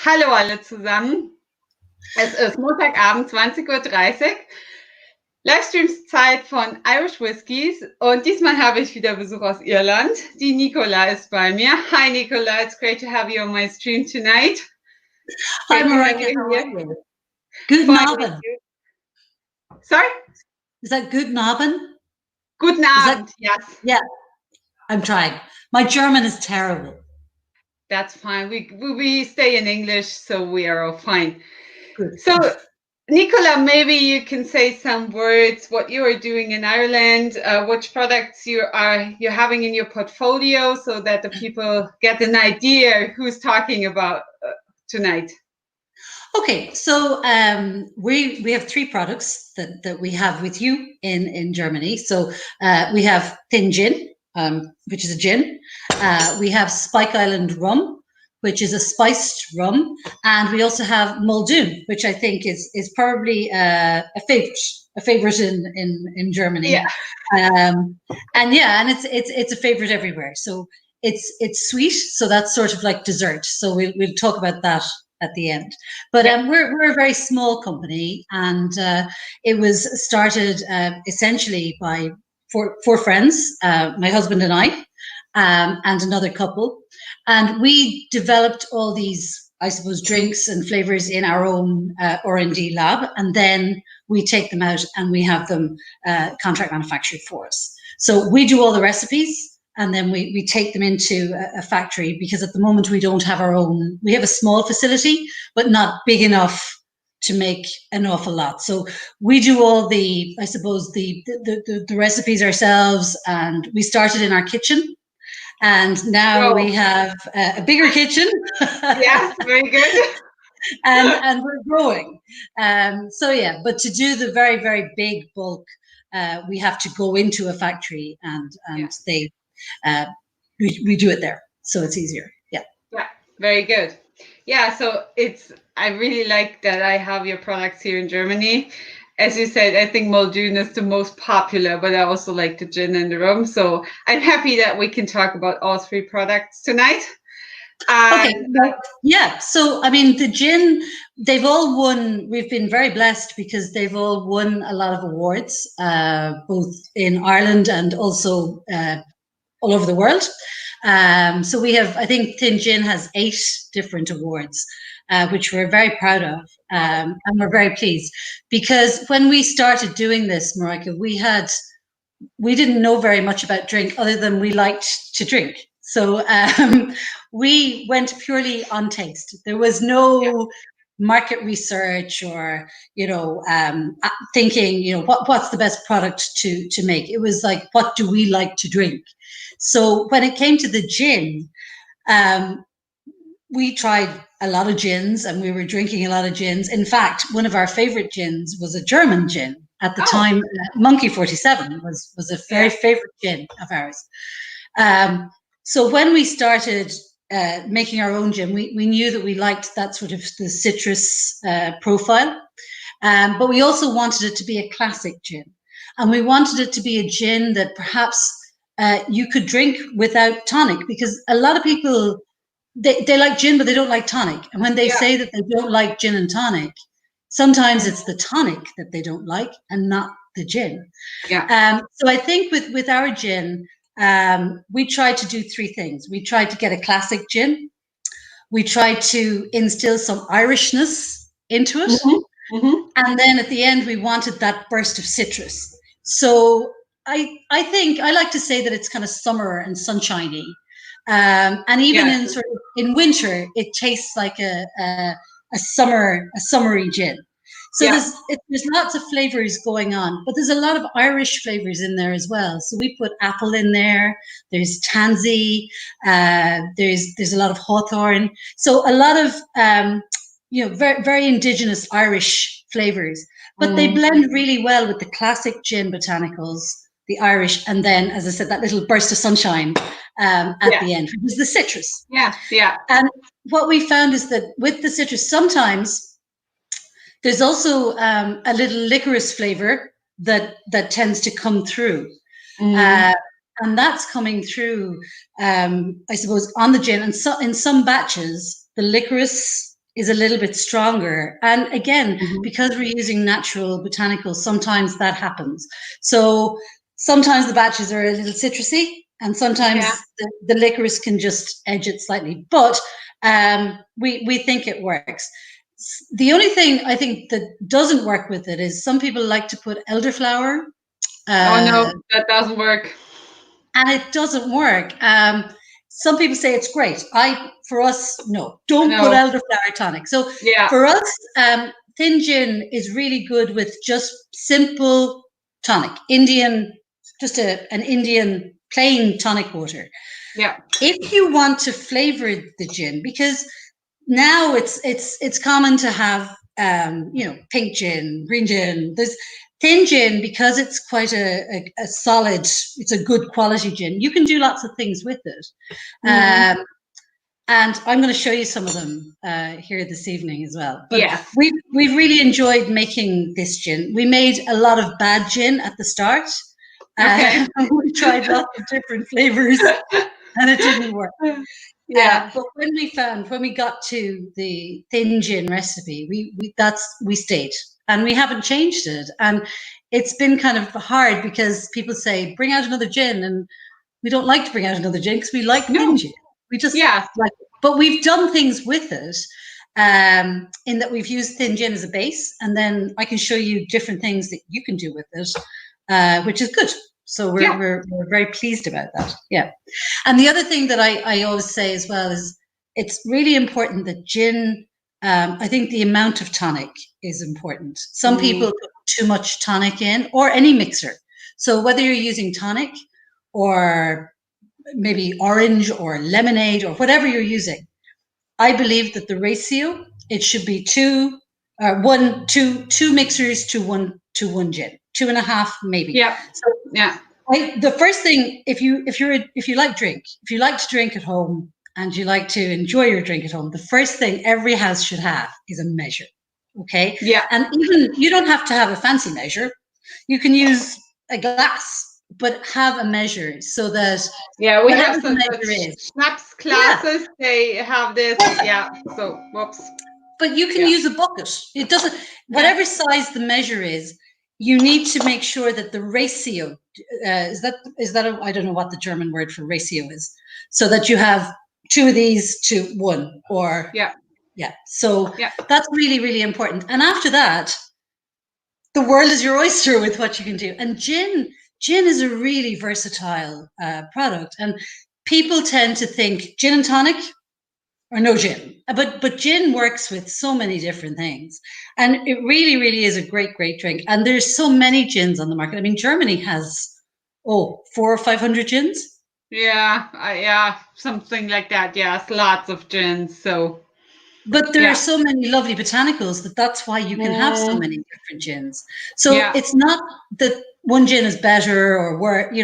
Hallo alle zusammen. Es ist Montagabend, 20:30 Uhr. Livestreams-Zeit von Irish Whiskies und diesmal habe ich wieder Besuch aus Irland. Die Nichola ist bei mir. Hi Nichola, it's great to have you on my stream tonight. Hi Marika, how are you? Guten Abend. Sorry? Is that guten Abend? Guten Abend, yes. Yeah, I'm trying. My German is terrible. That's fine. We stay in English, so we are all fine. Good. So, Nichola, maybe you can say some words, what you are doing in Ireland, which products you're having in your portfolio, so that the people get an idea who's talking about tonight. Okay, so we have three products that we have with you in Germany. So we have thin gin, which is a gin. We have Spike Island Rum, which is a spiced rum, and we also have Muldoon, which I think is probably a favorite in Germany. Yeah. And it's a favorite everywhere. So it's sweet, so that's sort of like dessert. So we'll talk about that at the end. But we're a very small company, and it was started essentially by four friends, my husband and I, and another couple. And we developed all these, I suppose, drinks and flavors in our own R&D lab, and then we take them out and we have them contract manufactured for us. So we do all the recipes, and then we take them into a factory, because at the moment we don't have our own. We have a small facility, but not big enough to make an awful lot. So we do all the, I suppose, the recipes ourselves, and we started in our kitchen. And now we have a bigger kitchen. Yeah, very good. and we're growing. So yeah, but to do the very, very big bulk, we have to go into a factory, and we do it there. So it's easier. Yeah. Yeah, very good. Yeah, so I really like that I have your products here in Germany. As you said, I think Muldoon is the most popular, but I also like the gin and the rum. So I'm happy that we can talk about all three products tonight. Okay. Yeah. So, I mean, the gin, they've all won. We've been very blessed because they've all won a lot of awards, both in Ireland and also all over the world. So we have, I think Thin Gin has 8 different awards, which we're very proud of, and we're very pleased, because when we started doing this, Marika, we didn't know very much about drink other than we liked to drink. So we went purely on taste. There was no market research or, thinking, what's the best product to make. It was like, what do we like to drink? So when it came to the gin, we tried a lot of gins, and we were drinking a lot of gins. In fact, one of our favorite gins was a German gin at the time. Monkey 47 was a very favorite gin of ours. So when we started making our own gin, we knew that we liked that sort of the citrus profile, but we also wanted it to be a classic gin, and we wanted it to be a gin that perhaps you could drink without tonic, because a lot of people, they like gin, but they don't like tonic. And when they say that they don't like gin and tonic, sometimes it's the tonic that they don't like and not the gin. So I think with our gin, we tried to do 3 things. We tried to get a classic gin. We tried to instill some Irishness into it. And then at the end, we wanted that burst of citrus. So I think I like to say that it's kind of summer and sunshiny. And even in winter, it tastes like a summery gin. So there's lots of flavors going on, but there's a lot of Irish flavors in there as well. So we put apple in there. There's tansy. There's a lot of hawthorn. So a lot of very, very indigenous Irish flavors, but they blend really well with the classic gin botanicals, the Irish, and then, as I said, that little burst of sunshine at the end, which is the citrus. And what we found is that with the citrus, sometimes there's also a little licorice flavor that tends to come through. And that's coming through, I suppose, on the gin. And so in some batches, the licorice is a little bit stronger. And again, because we're using natural botanicals, sometimes that happens. So sometimes the batches are a little citrusy, and sometimes the licorice can just edge it slightly. But we think it works. The only thing I think that doesn't work with it is some people like to put elderflower. Oh no, that doesn't work. And it doesn't work. Some people say it's great. For us, no. Don't put elderflower tonic. So for us, thin gin is really good with just simple tonic, Indian, just an Indian plain tonic water. Yeah. If you want to flavor the gin, because now it's common to have pink gin, green gin. There's thin gin, because it's quite a solid, it's a good quality gin. You can do lots of things with it. And I'm going to show you some of them here this evening as well. But we've really enjoyed making this gin. We made a lot of bad gin at the start. We tried lots of different flavors and it didn't work. But when we got to the thin gin recipe, we stayed and we haven't changed it. And it's been kind of hard because people say, bring out another gin. And we don't like to bring out another gin because we like thin gin. We just like it. But we've done things with it in that we've used thin gin as a base. And then I can show you different things that you can do with it, which is good. So we're very pleased about that. Yeah. And the other thing that I always say as well is it's really important that gin, I think the amount of tonic is important. Some people put too much tonic in, or any mixer. So whether you're using tonic or maybe orange or lemonade or whatever you're using, I believe that the ratio, it should be two mixers to one gin, 2.5 maybe. Yeah. So, the first thing, if you like to drink at home and you like to enjoy your drink at home, the first thing every house should have is a measure. Okay. Yeah. And even you don't have to have a fancy measure. You can use a glass, but have a measure so that we have some schnapps classes. They have this. So whoops. But you can use a bucket. It doesn't, whatever size the measure is, you need to make sure that the ratio is that I don't know what the German word for ratio is. So that you have 2 of these to 1, or So that's really, really important. And after that, the world is your oyster with what you can do. And gin is a really versatile product. And people tend to think gin and tonic or no gin. But gin works with so many different things. And it really, really is a great, great drink. And there's so many gins on the market. I mean, Germany has, 400 or 500 gins. Yeah, something like that. Yes, lots of gins. So, but there are so many lovely botanicals that's why you can have so many different gins. So it's not that one gin is better or worse.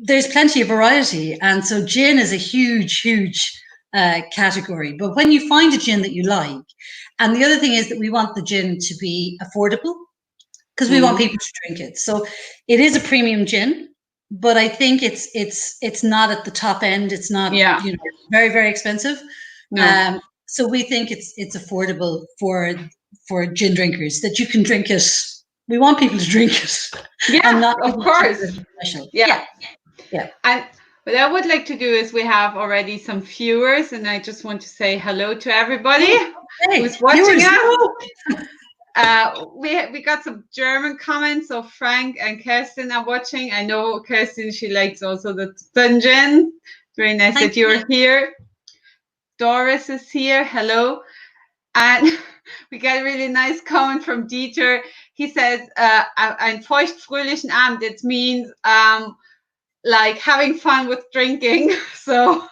There's plenty of variety, and so gin is a huge, huge category. But when you find a gin that you like, and the other thing is that we want the gin to be affordable because we want people to drink it. So it is a premium gin, but I think it's not at the top end. It's not very, very expensive. No. So we think it's affordable for gin drinkers, that you can drink it. We want people to drink it. Yeah, of course. Yeah. And what I would like to do is we have already some viewers, and I just want to say hello to everybody who's watching us. We got some German comments, so Frank and Kirsten are watching. I know Kirsten, she likes also the gin. Very nice that you're here. Doris is here. Hello. And we got a really nice comment from Dieter. He says, einen feucht-fröhlichen Abend. It means like having fun with drinking. So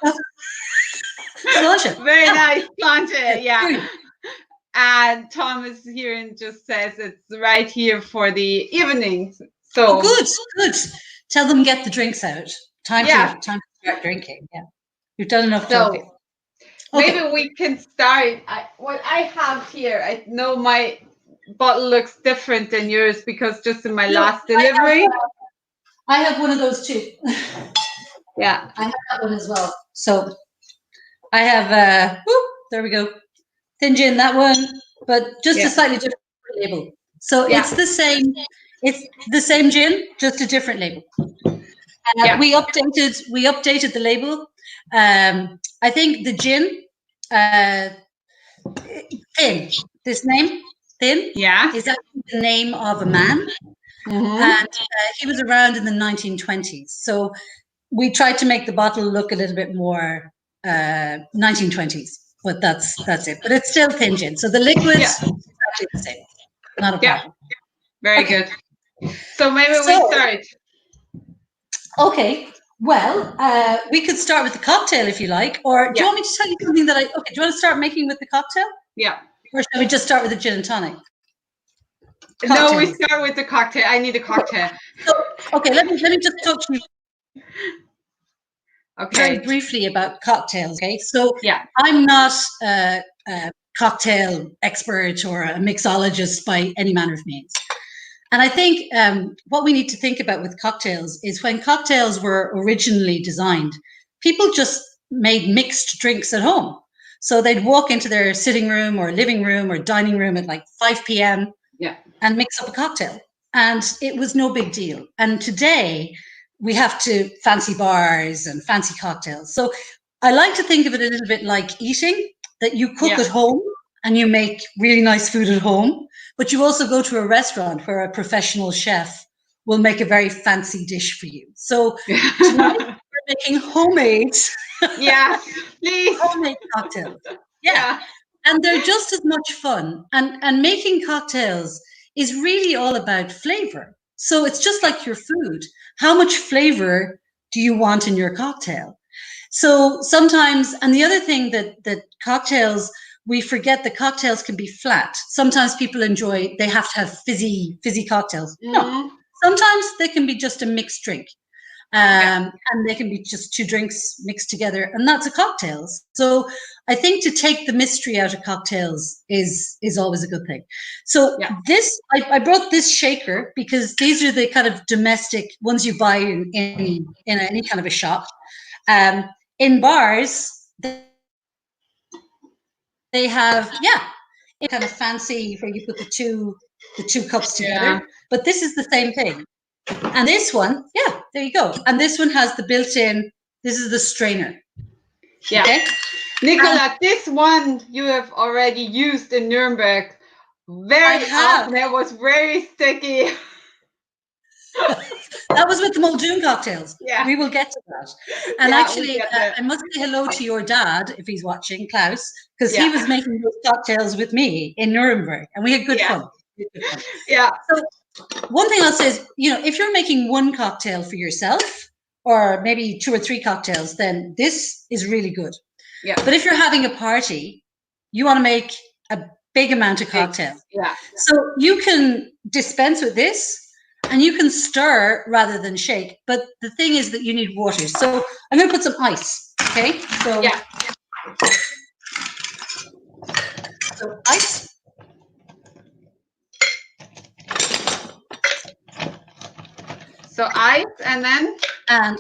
very nice, Plante. Yeah. And Thomas here and just says it's right here for the evening. So good. Tell them get the drinks out. Time to start drinking. Yeah. You've done enough talking. Maybe we can start. What I have here, I know my bottle looks different than yours because just in my last delivery. I have one of those too. Yeah. I have that one as well. So I have, there we go. thin gin, that one, but just a slightly different label. So it's the same. It's the same gin, just a different label. We updated the label. I think the gin, Thin. This name, Thin, is actually the name of a man, and he was around in the 1920s. So we tried to make the bottle look a little bit more 1920s, but that's it. But it's still thin gin. So the liquid is actually the same. Not a problem. Very good. So maybe we start. Okay. Well, we could start with the cocktail if you like, or do you want me to tell you something that do you want to start making with the cocktail? Yeah. Or shall we just start with the gin and tonic? Cocktails. No, we start with the cocktail. I need a cocktail. Okay, let me just talk to you very briefly about cocktails. Okay, so I'm not a cocktail expert or a mixologist by any manner of means. And I think what we need to think about with cocktails is when cocktails were originally designed, people just made mixed drinks at home. So they'd walk into their sitting room or living room or dining room at like 5 p.m. And mix up a cocktail. And it was no big deal. And today we have to fancy bars and fancy cocktails. So I like to think of it a little bit like eating, that you cook at home and you make really nice food at home, but you also go to a restaurant where a professional chef will make a very fancy dish for you. So tonight we're making homemade, please, homemade cocktails. And they're just as much fun. And making cocktails is really all about flavor. So it's just like your food. How much flavor do you want in your cocktail? So sometimes, and the other thing that cocktails, we forget that cocktails can be flat. Sometimes people they have to have fizzy cocktails. No, sometimes they can be just a mixed drink. And they can be just two drinks mixed together, and that's a cocktail. So I think to take the mystery out of cocktails is always a good thing. So this, I brought this shaker because these are the kind of domestic ones you buy in any kind of a shop. In bars, they have it's kind of fancy where you put the two cups together. But this is the same thing. And this one, there you go. And this one has the built-in, this is the strainer. Okay? Nichola, this one you have already used in Nuremberg very often. It was very sticky. That was with the Muldoon cocktails. We will get to that. And actually, I must say hello to your dad, if he's watching, Klaus, because he was making those cocktails with me in Nuremberg, and we had good fun. So one thing I'll say is, if you're making one cocktail for yourself, or maybe 2 or 3 cocktails, then this is really good. But if you're having a party, you want to make a big amount of cocktails. So you can dispense with this, and you can stir rather than shake. But the thing is that you need water. So I'm going to put some ice. Okay. So so ice. So ice, and then? And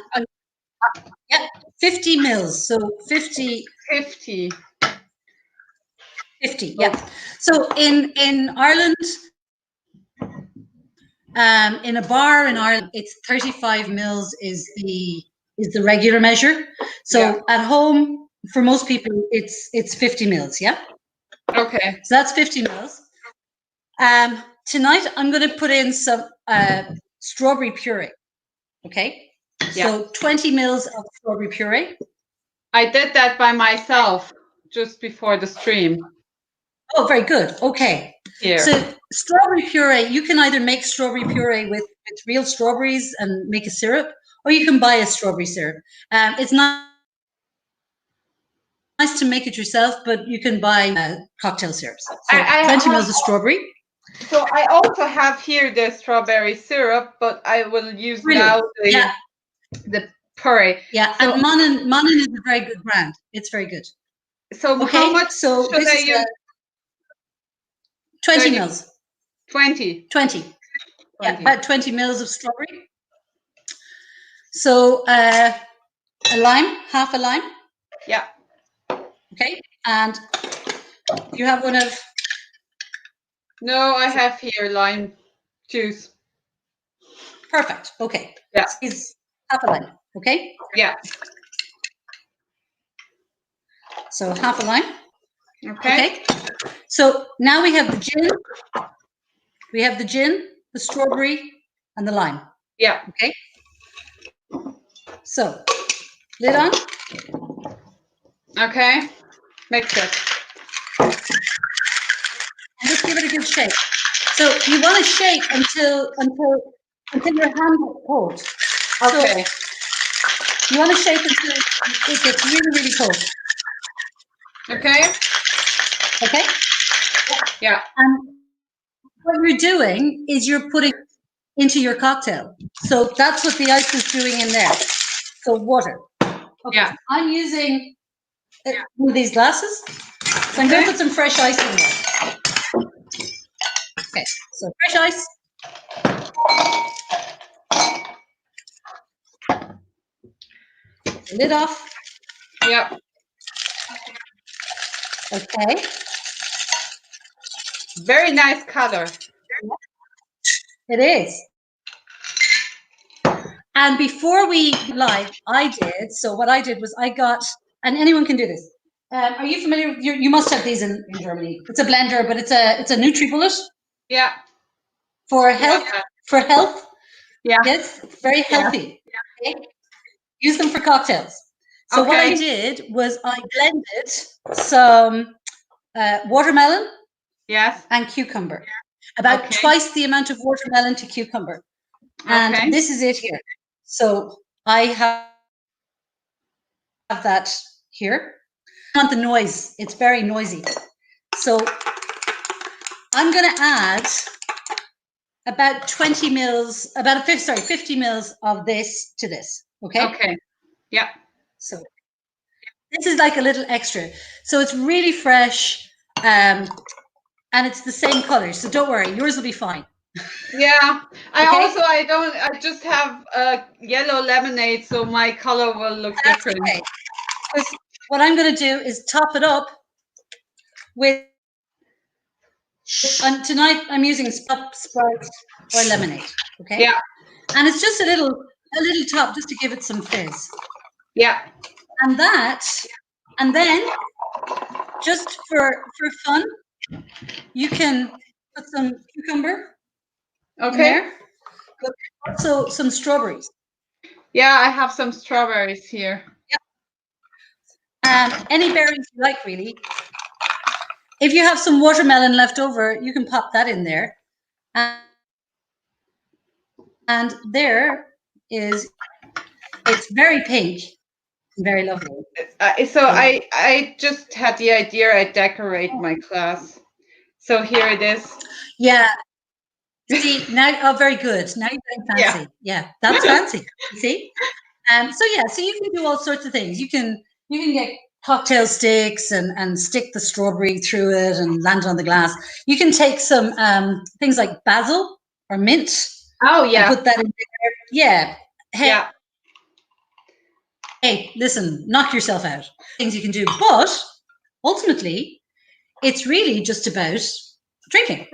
50 mils. So 50. 50, So in Ireland, in a bar in Ireland, it's 35 mils is the regular measure. So at home, for most people, it's 50 mils. Okay. So that's 50 mils. Tonight, I'm going to put in some strawberry puree. Okay. So 20 mils of strawberry puree. I did that by myself just before the stream. Oh, very good. Okay. So strawberry puree, you can either make strawberry puree with real strawberries and make a syrup, or you can buy a strawberry syrup. It's nice to make it yourself, but you can buy cocktail syrups. So 20 mils of strawberry. So I also have here the strawberry syrup, but I will use now the puree. So, and Monin is a very good brand. It's very good. So how much should I use? 20 mils. 20. Yeah, about 20 mils of strawberry. So a lime, half a lime. Yeah. Okay, and Do you have one of? No, I have here lime juice. Perfect. Okay. Yeah. It's half a lime. Okay. Yeah. So half a lime. Okay. So now we have the gin. We have the gin, the strawberry, and the lime. Yeah. Okay. So lid on. Okay. Mix it. And just give it a good shake. So you want to shake until your hand gets cold. Okay. So you want to shake until it gets really, really cold. Okay. Okay. Yeah. And what you're doing is you're putting into your cocktail. So that's what the ice is doing in there. So water. Okay. Yeah. I'm using one of these glasses. So I'm going to put some fresh ice in there. Okay. So fresh ice. Lid off. Yeah. Okay. Very nice color. It is. And before we live, so what I did was I got, and anyone can do this. Are you familiar with, you must have these in Germany. It's a blender, but it's a NutriBullet. Yeah. For health. Yeah. For health. Yeah. Yes, very healthy. Yeah. Okay. Use them for cocktails. So what I did was I blended some watermelon. Yes. And cucumber. About twice the amount of watermelon to cucumber. And this is it here. So I have that here. I want the noise. It's very noisy. So I'm going to add about 50 mils of this to this. Okay. Okay. Yeah. So this is like a little extra. So it's really fresh, and it's the same color. So don't worry, yours will be fine. Yeah. I just have a yellow lemonade, so my color will look different. Okay. What I'm going to do is top it up with. Tonight I'm using Sprite or lemonade. Okay. Yeah. And it's just a little top just to give it some fizz. Yeah. And then just for fun, you can put some cucumber in there. But also some strawberries. Yeah, I have some strawberries here. Yep. Any berries you like, really. If you have some watermelon left over, you can pop that in there. And there is, it's very pink, very lovely. So I just had the idea I decorate my class. So here it is. Yeah. See, now, very good. Now you're getting fancy. Yeah, that's fancy. See? So you can do all sorts of things. You can get cocktail sticks and stick the strawberry through it and land it on the glass. You can take some things like basil or mint. Oh yeah. And put that in there. Yeah. Hey, listen, knock yourself out. Things you can do, but ultimately, it's really just about drinking.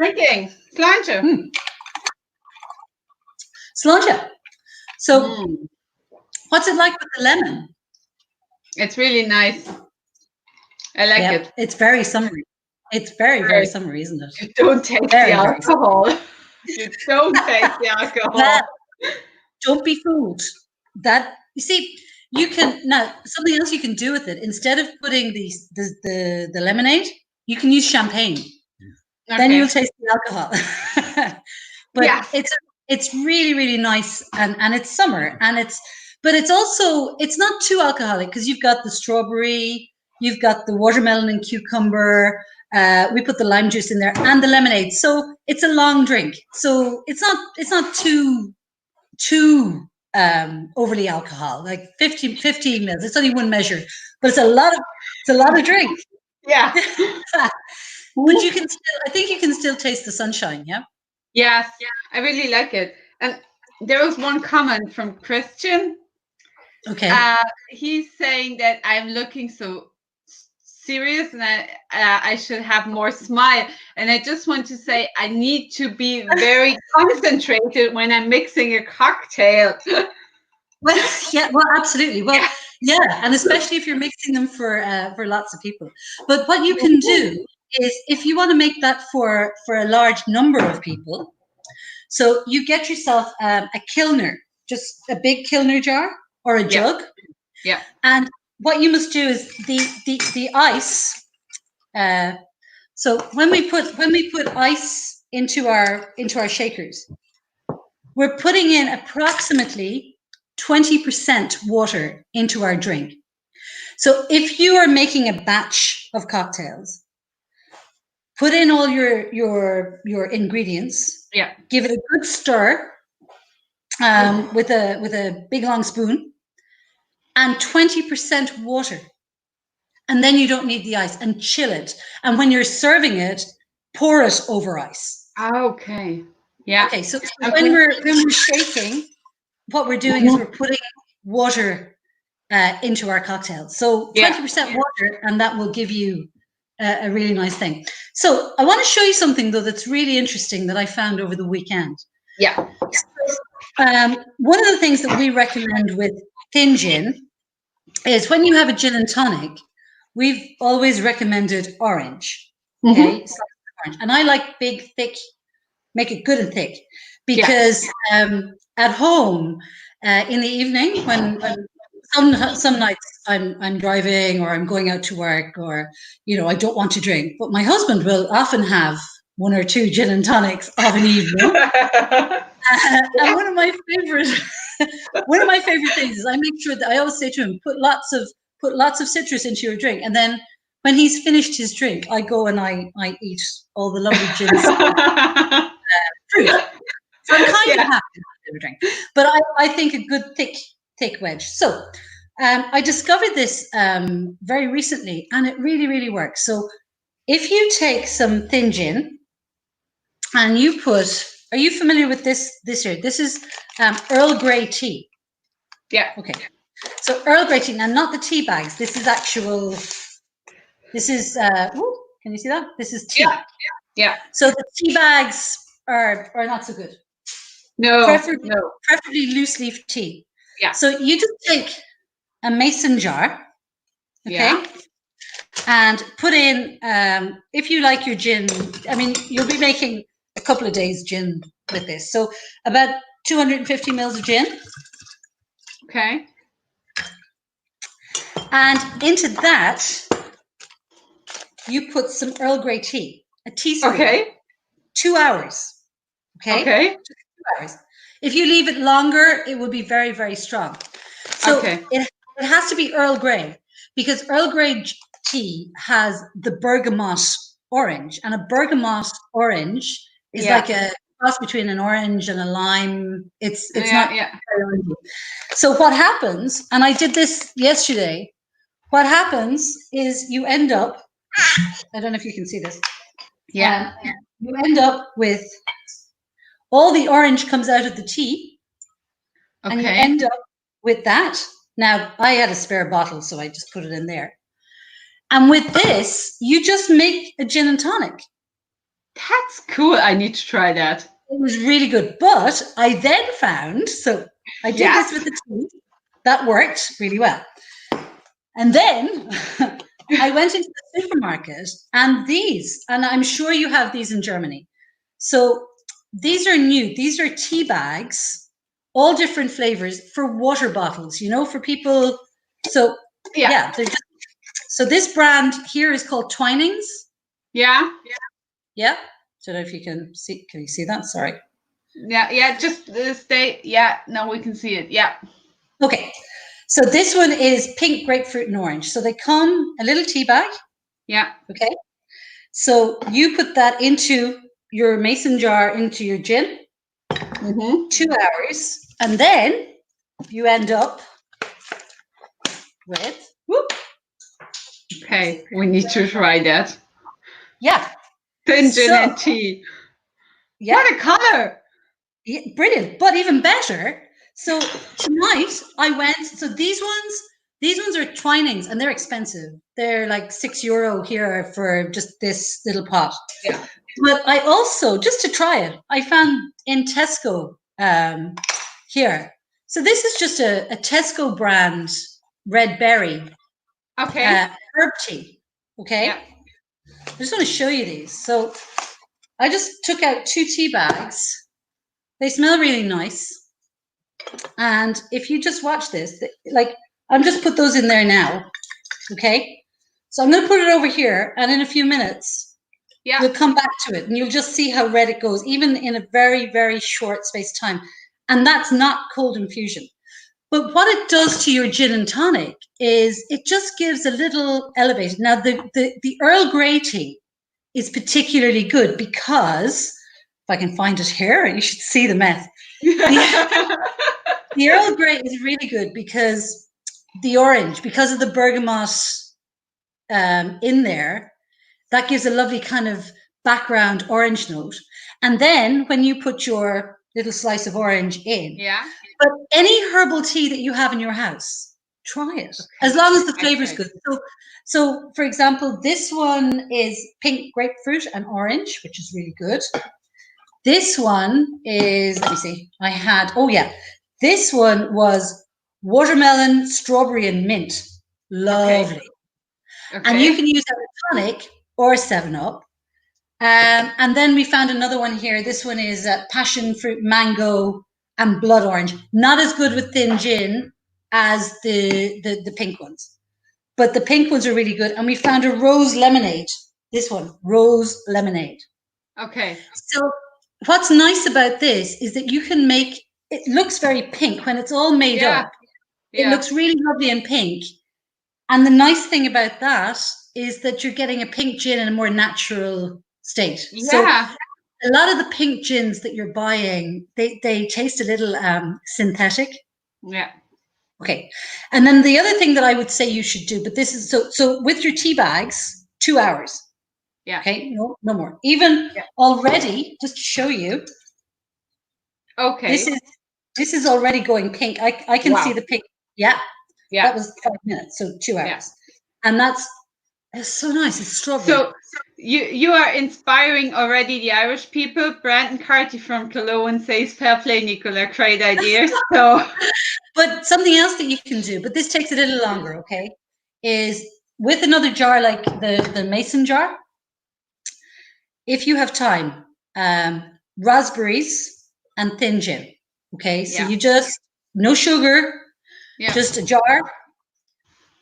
Cilantro. Cilantro. So, what's it like with the lemon? It's really nice. I like it. It's very summery. It's very, very summery, isn't it? You don't taste the alcohol. You don't taste the alcohol. Don't be fooled. That, you see, you can, now, something else you can do with it, instead of putting the lemonade, you can use champagne. Okay. Then you'll taste the alcohol. But it's really, really nice, and it's summer, but it's also, it's not too alcoholic because you've got the strawberry, you've got the watermelon and cucumber, we put the lime juice in there and the lemonade. So it's a long drink. So it's not too overly alcohol, like 15 mils. It's only one measure, but it's a lot of drink. Yeah. But you can still, I think you can still taste the sunshine. Yeah. Yes. Yeah. I really like it. And there was one comment from Christian. Okay. He's saying that I'm looking so serious, and I should have more smile. And I just want to say I need to be very concentrated when I'm mixing a cocktail. Well, yeah, well, absolutely. Well, yeah, and especially if you're mixing them for lots of people. But what you can do is, if you want to make that for a large number of people, so you get yourself a Kilner, just a big Kilner jar or a jug. Yeah. And what you must do is the ice. So when we put ice into our shakers, we're putting in approximately 20% water into our drink. So if you are making a batch of cocktails, put in all your ingredients. Yeah. Give it a good stir with a big long spoon, and 20% water. And then you don't need the ice, and chill it. And when you're serving it, pour it over ice. Okay. Yeah. Okay. So when we're shaking, what we're doing is we're putting water into our cocktails. So 20% water, and that will give you a really nice thing. So I want to show you something, though, that's really interesting that I found over the weekend. Yeah. One of the things that we recommend with thin gin is, when you have a gin and tonic, we've always recommended orange. Okay. So orange. And I like big, thick, make it good and thick, because at home in the evening, when some nights I'm driving, or I'm going out to work, or I don't want to drink, but my husband will often have one or two gin and tonics of an evening. And one of my favorite things is, I make sure that I always say to him, put lots of citrus into your drink, and then when he's finished his drink, I go and I eat all the lovely gin fruit. So I'm kind of happy with the drink, but I think a good thick wedge. So I discovered this very recently, and it really, really works. So if you take some thin gin and you put, are you familiar with this here? This is Earl Grey tea. Yeah. Okay. So Earl Grey tea, now not the tea bags. This is actual. This is. Can you see that? This is tea. Yeah. So the tea bags are not so good. No. Preferably loose leaf tea. Yeah. So you just take a mason jar. Okay. Yeah. And put in, if you like your gin, I mean, you'll be making a couple of days gin with this. So about 250 mils of gin. Okay. And into that, you put some Earl Grey tea, a teaspoon. Okay. 2 hours. Okay. Okay. 2 hours. If you leave it longer, it will be very, very strong. So it has to be Earl Grey, because Earl Grey tea has the bergamot orange, and a bergamot orange is like a cross between an orange and a lime. It's not very orangey. So what happens, and I did this yesterday, what happens is you end up, I don't know if you can see this. Yeah. You end up with all the orange comes out of the tea. Okay. And you end up with that. Now, I had a spare bottle, so I just put it in there. And with this, you just make a gin and tonic. That's cool. I need to try that. It was really good. But I then found, so I did this with the tea. That worked really well. And then I went into the supermarket, and I'm sure you have these in Germany. So these are new. These are tea bags, all different flavors, for water bottles, for people. So they're just, so this brand here is called Twinings. Yeah. I don't know if you can see. Can you see that? Sorry. Yeah. Just stay. Yeah. No, we can see it. Yeah. Okay. So this one is pink, grapefruit, and orange. So they come a little tea bag. Yeah. Okay. So you put that into your mason jar, into your gin. 2 hours, and then you end up with. Okay, we need to try that. Yeah. Thin gin and tea. Yeah. What a color! Yeah, brilliant, but even better. So tonight I went. So these ones These ones are Twinings, and they're expensive. They're like €6 here for just this little pot. Yeah. But I also, just to try it, I found in Tesco here. So this is just a Tesco brand red berry herb tea. Okay. Yeah. I just want to show you these. So I just took out 2 tea bags. They smell really nice. And if you just watch this, like I'm just put those in there now. Okay. So I'm going to put it over here, and in a few minutes, we'll come back to it, and you'll just see how red it goes, even in a very, very short space of time. And that's not cold infusion. But what it does to your gin and tonic is it just gives a little elevated. Now, the Earl Grey tea is particularly good because, if I can find it here, you should see the mess. The Earl Grey is really good because the orange, because of the bergamot in there, that gives a lovely kind of background orange note. And then when you put your little slice of orange in, but any herbal tea that you have in your house, try it, as long as the flavor is good. So for example, this one is pink grapefruit and orange, which is really good. This one is, let me see, this one was watermelon, strawberry, and mint. Lovely. Okay. And you can use that as tonic or 7-Up. And then we found another one here. This one is passion fruit, mango, and blood orange. Not as good with thin gin as the pink ones. But the pink ones are really good. And we found a rose lemonade. This one, rose lemonade. Okay. So what's nice about this is that you can make, it looks very pink when it's all made up. It looks really lovely and pink. And the nice thing about that is that you're getting a pink gin in a more natural state. Yeah. So a lot of the pink gins that you're buying, they taste a little synthetic. Yeah. Okay. And then the other thing that I would say you should do, but this is so with your tea bags, 2 hours. Yeah. Okay. No more. Even already, just to show you. Okay. This is already going pink. I can see the pink. Yeah. Yeah. That was 5 minutes. So 2 hours. Yeah. And it's so nice. It's strawberry. So you are inspiring already the Irish people. Brandon Carty from Cologne says, fair play, Nichola. Great idea. So, but something else that you can do, but this takes a little longer, okay, is with another jar like the mason jar, if you have time, raspberries and thin gin, okay? So you just, no sugar, just a jar,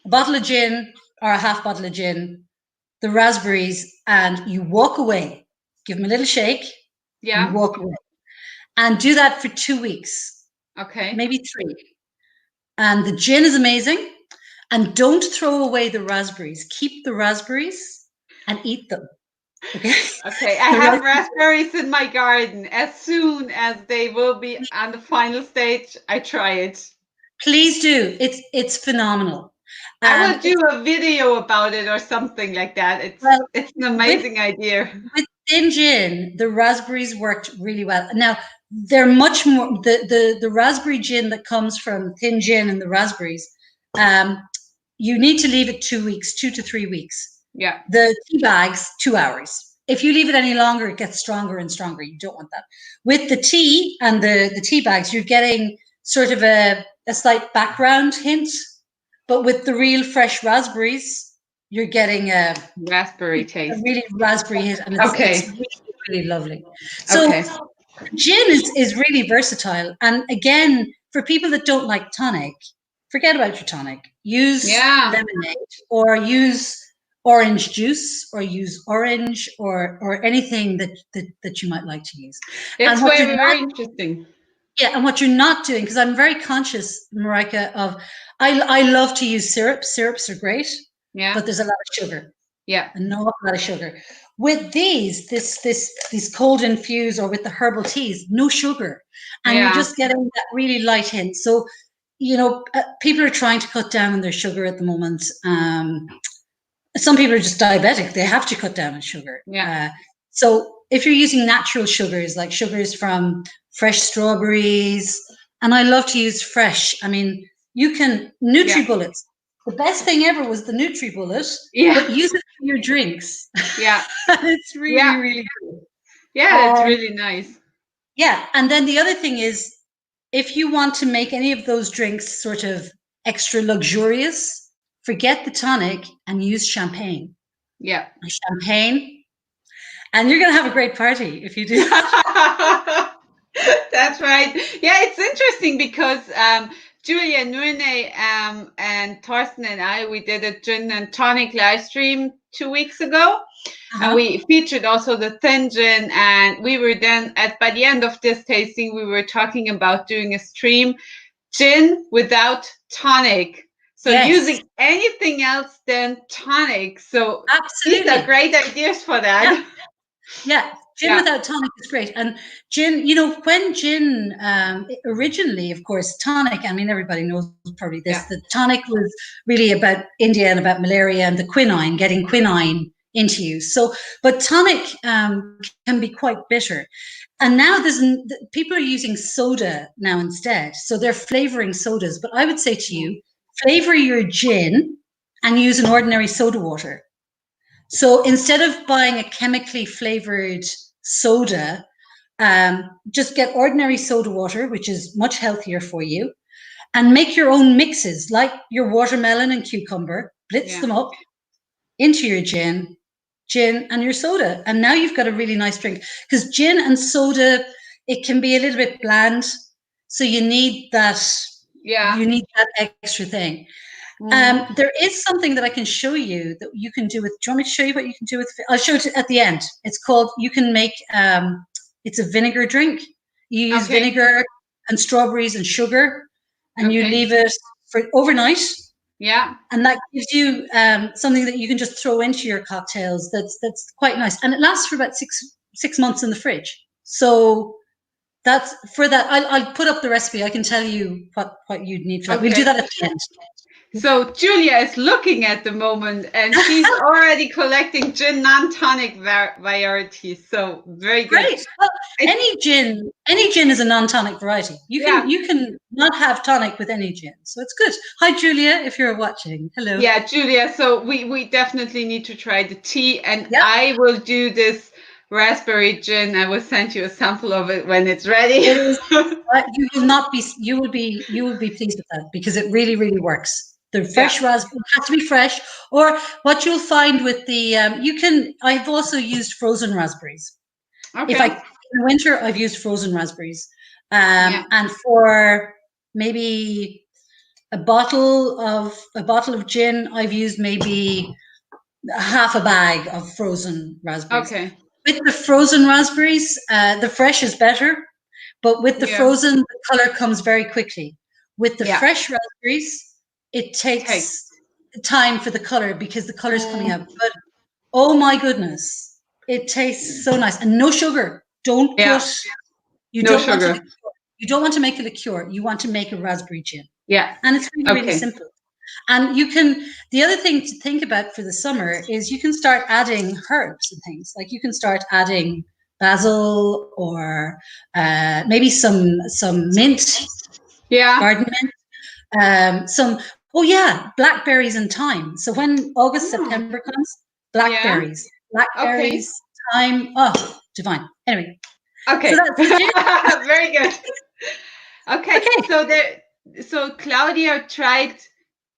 a bottle of gin or a half bottle of gin, the raspberries, and you walk away. Give them a little shake. Yeah. And walk away. And do that for 2 weeks. Okay. Maybe 3. And the gin is amazing. And don't throw away the raspberries. Keep the raspberries and eat them. Okay. Okay. I have raspberries in my garden. As soon as they will be on the final stage, I try it. Please do. It's phenomenal. I will do a video about it or something like that. It's an amazing idea. With thin gin, the raspberries worked really well. Now, they're much more, the raspberry gin that comes from thin gin and the raspberries, you need to leave it 2 weeks, 2 to 3 weeks. Yeah. The tea bags, 2 hours. If you leave it any longer, it gets stronger and stronger. You don't want that. With the tea and the tea bags, you're getting sort of a slight background hint. But with the real fresh raspberries, you're getting a raspberry taste. A really raspberry hit, and it's really, really lovely. So gin is really versatile. And again, for people that don't like tonic, forget about your tonic. Use lemonade or use orange juice or use orange or anything that you might like to use. That's very interesting. Yeah, and what you're not doing, because I'm very conscious, Marika, of I love to use syrups. Syrups are great, but there's a lot of sugar. Yeah, an awful lot of sugar. With these cold infused or with the herbal teas, no sugar, and you're just getting that really light hint. So, people are trying to cut down on their sugar at the moment. Some people are just diabetic; they have to cut down on sugar. Yeah. So if you're using natural sugars, like sugars from fresh strawberries, and I love to use fresh. I mean, you can NutriBullets. the best thing ever was the NutriBullet, Yeah. but use it for your drinks. Yeah. It's really, really good. Yeah, that's really nice. Yeah. And then the other thing is, if you want to make any of those drinks sort of extra luxurious, forget the tonic and use champagne. Yeah. Champagne. And you're going to have a great party if you do that. That's right. Yeah, it's interesting because Julia, Nurne, and Thorsten and I, we did a gin and tonic live stream 2 weeks ago. And we featured also the thin gin, and we were then by the end of this tasting, we were talking about doing a stream gin without tonic. So using anything else than tonic. So absolutely, these are great ideas for that. Yeah. Gin without tonic is great. And gin, you know, when gin originally, of course, tonic, I mean, everybody knows probably this, the tonic was really about India and about malaria and the quinine, getting quinine into you. So, but tonic can be quite bitter. And now people are using soda now instead. So they're flavoring sodas. But I would say to you, flavor your gin and use an ordinary soda water. So instead of buying a chemically flavored soda, just get ordinary soda water, which is much healthier for you, and make your own mixes, like your watermelon and cucumber, blitz them up into your gin and your soda. And now you've got a really nice drink, because gin and soda, it can be a little bit bland. So you need that, you need that extra thing. There is something that I can show you that you can do with, do you want me to show you what you can do with, I'll show it at the end. It's called, you can make, it's a vinegar drink. You use vinegar and strawberries and sugar, and you leave it for overnight. Yeah. And that gives you something that you can just throw into your cocktails. That's quite nice. And it lasts for about six months in the fridge. So that's for that. I'll put up the recipe. I can tell you what you'd need for that. We'll do that at the end. So Julia is looking at the moment, and she's already collecting gin non-tonic varieties. So very good. Great. Well, any gin is a non-tonic variety. You can not have tonic with any gin. So it's good. Hi, Julia, if you're watching. Hello. Yeah, Julia. So we definitely need to try the tea, and I will do this raspberry gin. I will send you a sample of it when it's ready. You will be pleased with that, because it really, really works. The fresh raspberry has to be fresh, or what you'll find with the I've also used frozen raspberries. Okay. In the winter, I've used frozen raspberries, and for maybe a bottle of gin, I've used maybe half a bag of frozen raspberries. Okay. With the frozen raspberries, the fresh is better, but with the frozen, the color comes very quickly. With the fresh raspberries, it takes time for the color, because the color is coming out. But oh my goodness, it tastes so nice. And no sugar. Don't put. You don't want to make a liqueur. You want to make a raspberry gin. Yeah. And it's really, really simple. And the other thing to think about for the summer is you can start adding herbs and things. Like you can start adding basil, or maybe some mint. Yeah. Garden mint. Blackberries and thyme. So when August, September comes, blackberries, thyme. Oh, divine. Anyway. Okay. So that's very good. Okay. So Claudia tried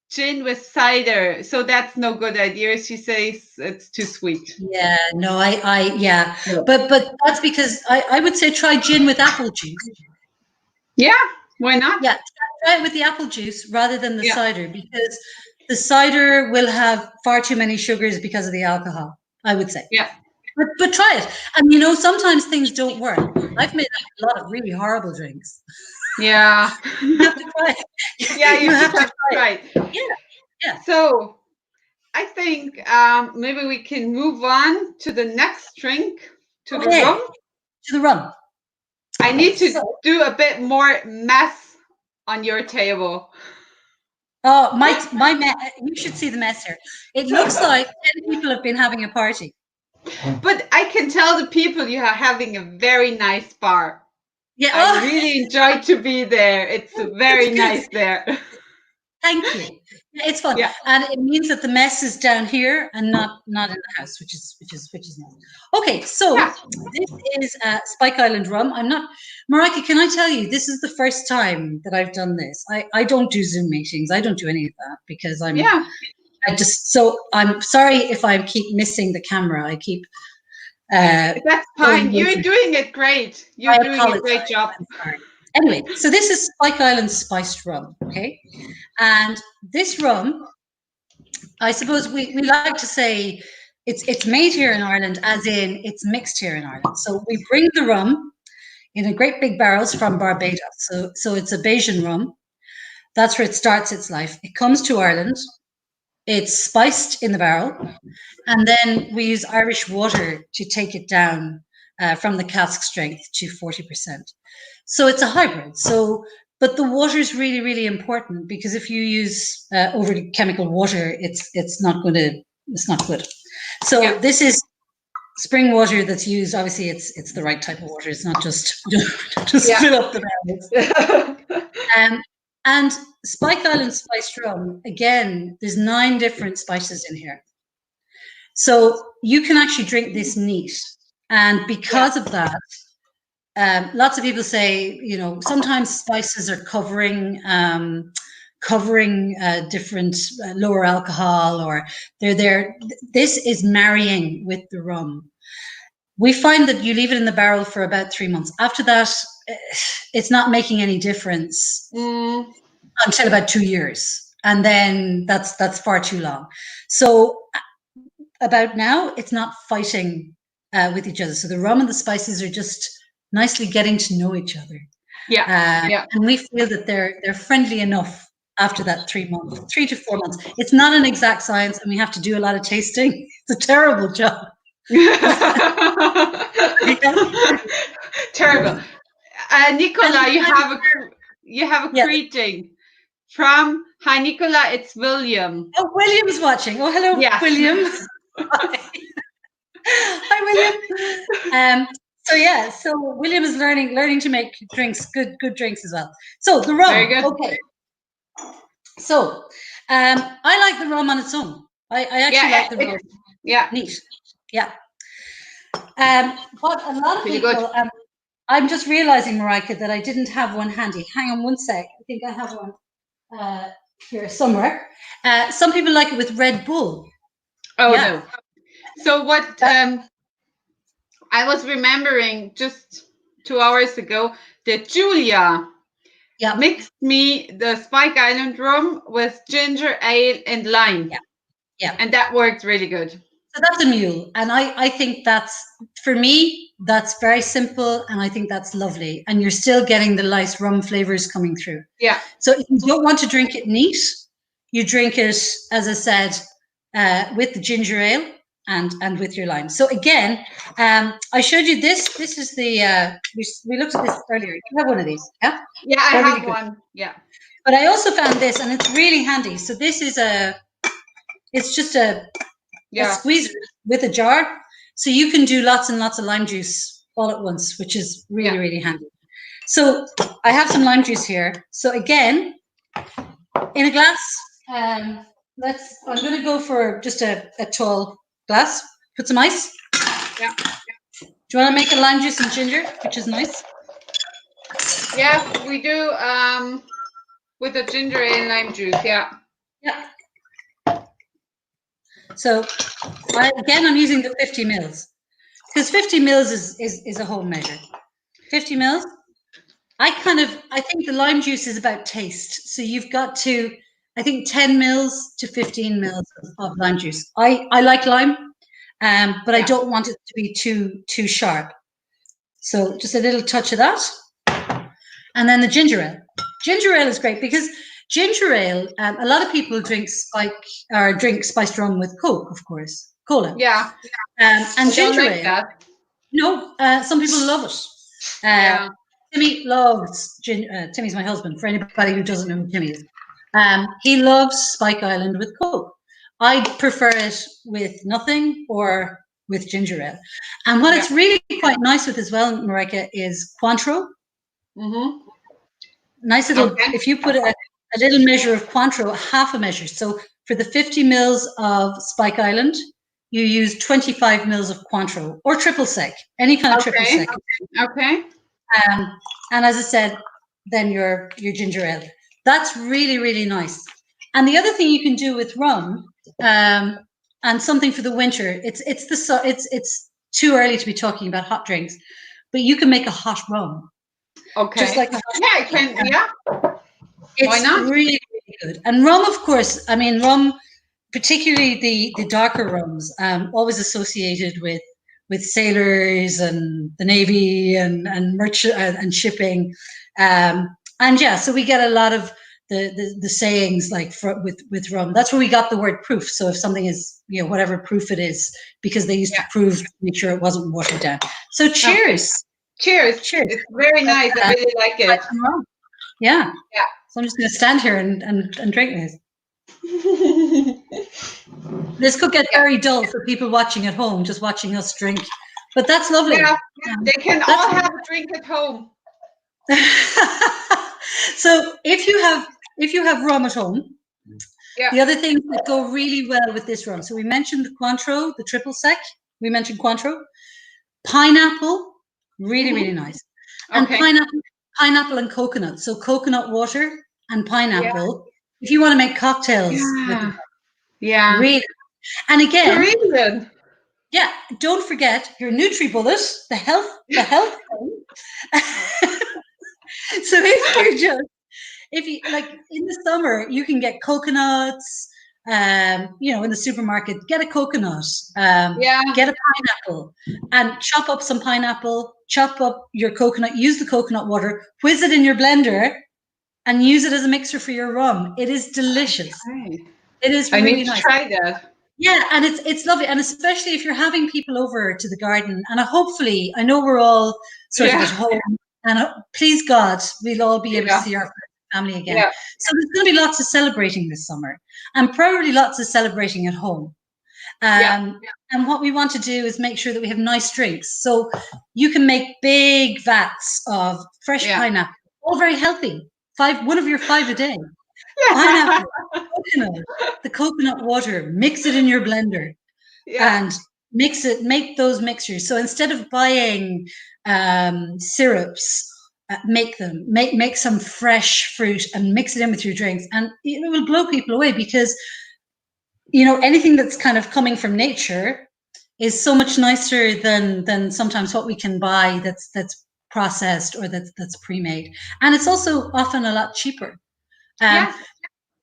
gin with cider. So that's no good idea. She says it's too sweet. Yeah, no, But that's because I would say try gin with apple juice. Yeah, why not? Yeah, try it with the apple juice rather than the cider, because the cider will have far too many sugars because of the alcohol, I would say. Yeah. But try it. And sometimes things don't work. I've made a lot of really horrible drinks. Yeah. You have to try it. Yeah, you have to try it. Yeah. So I think maybe we can move on to the next drink, to the rum. To the rum. I need to do a bit more mess on your table. Oh, my mess. You should see the mess here. It looks like 10 people have been having a party. But I can tell the people you are having a very nice bar. Yeah, I really enjoyed to be there. It's very nice there. Thank you. Yeah, it's fun, Yeah. and it means that the mess is down here and not in the house, which is nice. Okay, so Yeah. this is Spike Island Rum. I'm not, Marika, can I tell you, this is the first time that I've done this. I don't do Zoom meetings. I don't do any of that because I'm sorry if I keep missing the camera. I keep that's fine. You're doing it great. You're doing a great job. I'm sorry. Anyway, so this is Spike Island spiced rum, okay? And this rum, I suppose we like to say it's made here in Ireland, as in it's mixed here in Ireland. So we bring the rum in a great big barrels from Barbados. So it's a Bajan rum. That's where it starts its life. It comes to Ireland. It's spiced in the barrel, and then we use Irish water to take it down from the cask strength to 40%. So it's a hybrid. But the water is really, really important, because if you use overly chemical water, it's not good. So this is spring water that's used. Obviously, it's the right type of water. It's not just fill up the barrels. And Spike Island spiced rum, again, there's 9 different spices in here. So you can actually drink this neat. And because of that, lots of people say, sometimes spices are covering different lower alcohol, or they're there. This is marrying with the rum. We find that you leave it in the barrel for about 3 months. After that, it's not making any difference until about 2 years. And then that's far too long. So about now, it's not fighting with each other. So the rum and the spices are just nicely getting to know each other. And we feel that they're friendly enough after that 3 to 4 months. It's not an exact science, and we have to do a lot of tasting. It's a terrible job. Terrible. Nichola, you have a greeting from, hi Nichola, it's William. Oh, William's watching. Oh, hello, William. Hi, William. So William is learning to make drinks, good drinks as well. So the rum, very good. Okay. So I like the rum on its own. I actually like the rum. Neat. Yeah. But a lot of people, I'm just realizing, Marika, that I didn't have one handy. Hang on one sec. I think I have one here somewhere. Some people like it with Red Bull. Oh, no. So what I was remembering just 2 hours ago that Julia mixed me the Spike Island rum with ginger ale and lime. Yeah. And that worked really good. So that's a mule. And I think that's, for me, that's very simple. And I think that's lovely. And you're still getting the nice rum flavors coming through. Yeah. So if you don't want to drink it neat, you drink it, as I said, with the ginger ale and with your lime. So again, I showed you this. This is the, we looked at this earlier. You have one of these, yeah? Yeah, I have one, yeah. But I also found this, and it's really handy. So this is it's just a squeezer with a jar. So you can do lots and lots of lime juice all at once, which is really, really handy. So I have some lime juice here. So again, in a glass, I'm going to go for just a tall glass. Put some ice. Yeah. Do you want to make a lime juice and ginger, which is nice? Yeah, we do with the ginger ale and lime juice. Yeah. Yeah. So I'm using the 50 mils, because 50 mils is a whole measure. 50 mils. I think the lime juice is about taste. So you've got to, I think 10 mils to 15 mils of lime juice. I like lime, but I don't want it to be too sharp. So just a little touch of that. And then the ginger ale. Ginger ale is great because ginger ale, a lot of people drink spiced rum with Coke, of course, cola. Yeah. And ginger ale. No, some people love it. Timmy loves ginger. Timmy's my husband. For anybody who doesn't know who Timmy is, he loves Spike Island with Coke. I prefer it with nothing or with ginger ale. And what it's really quite nice with as well, Marika, is Cointreau. Mm-hmm. Nice little. If you put a little measure of Cointreau, half a measure. So for the 50 mils of Spike Island, you use 25 mils of Cointreau or triple sec, any kind of triple sec. Okay. And as I said, then your ginger ale. That's really, really nice. And the other thing you can do with rum, and something for the winter, it's too early to be talking about hot drinks, but you can make a hot rum. Okay. Just like I can. Yeah. It's Why not? really, really good. And rum, of course. I mean, rum, particularly the darker rums, always associated with sailors and the Navy and merchant and shipping, and yeah, so we get a lot of the sayings like with rum. That's where we got the word proof. So if something is, you know, whatever proof it is, because they used to prove to make sure it wasn't watered down. So cheers. Okay. Cheers. It's very nice. I really like it. Yeah. Yeah. So I'm just going to stand here and drink this. This could get very dull for people watching at home, just watching us drink. But that's lovely. Yeah, they can all have a drink at home. So if you have rum at home, the other things that go really well with this rum. So we mentioned the Cointreau, the triple sec. We mentioned Cointreau. Pineapple, really, really nice. And pineapple and coconut. So coconut water and pineapple. If you want to make cocktails with it. Yeah. Really. And again, Korean. Yeah, don't forget your NutriBullet, the health thing. So if you like in the summer, you can get coconuts, you know, in the supermarket, get a coconut, get a pineapple and chop up some pineapple, chop up your coconut, use the coconut water, whiz it in your blender and use it as a mixer for your rum. It is delicious. Okay. It is really nice. I need to try that. Yeah, and it's lovely, and especially if you're having people over to the garden, and hopefully, I know we're all sort of at home, and please God, we'll all be able to see our family again. Yeah. So there's going to be lots of celebrating this summer, and probably lots of celebrating at home. And what we want to do is make sure that we have nice drinks. So you can make big vats of fresh pineapple, all very healthy. One of your 5 a day. Pineapple, coconut, the coconut water, mix it in your blender and make those mixtures. So instead of buying syrups, make some fresh fruit and mix it in with your drinks, and it will blow people away because, you know, anything that's kind of coming from nature is so much nicer than sometimes what we can buy that's processed or that's pre-made, and it's also often a lot cheaper.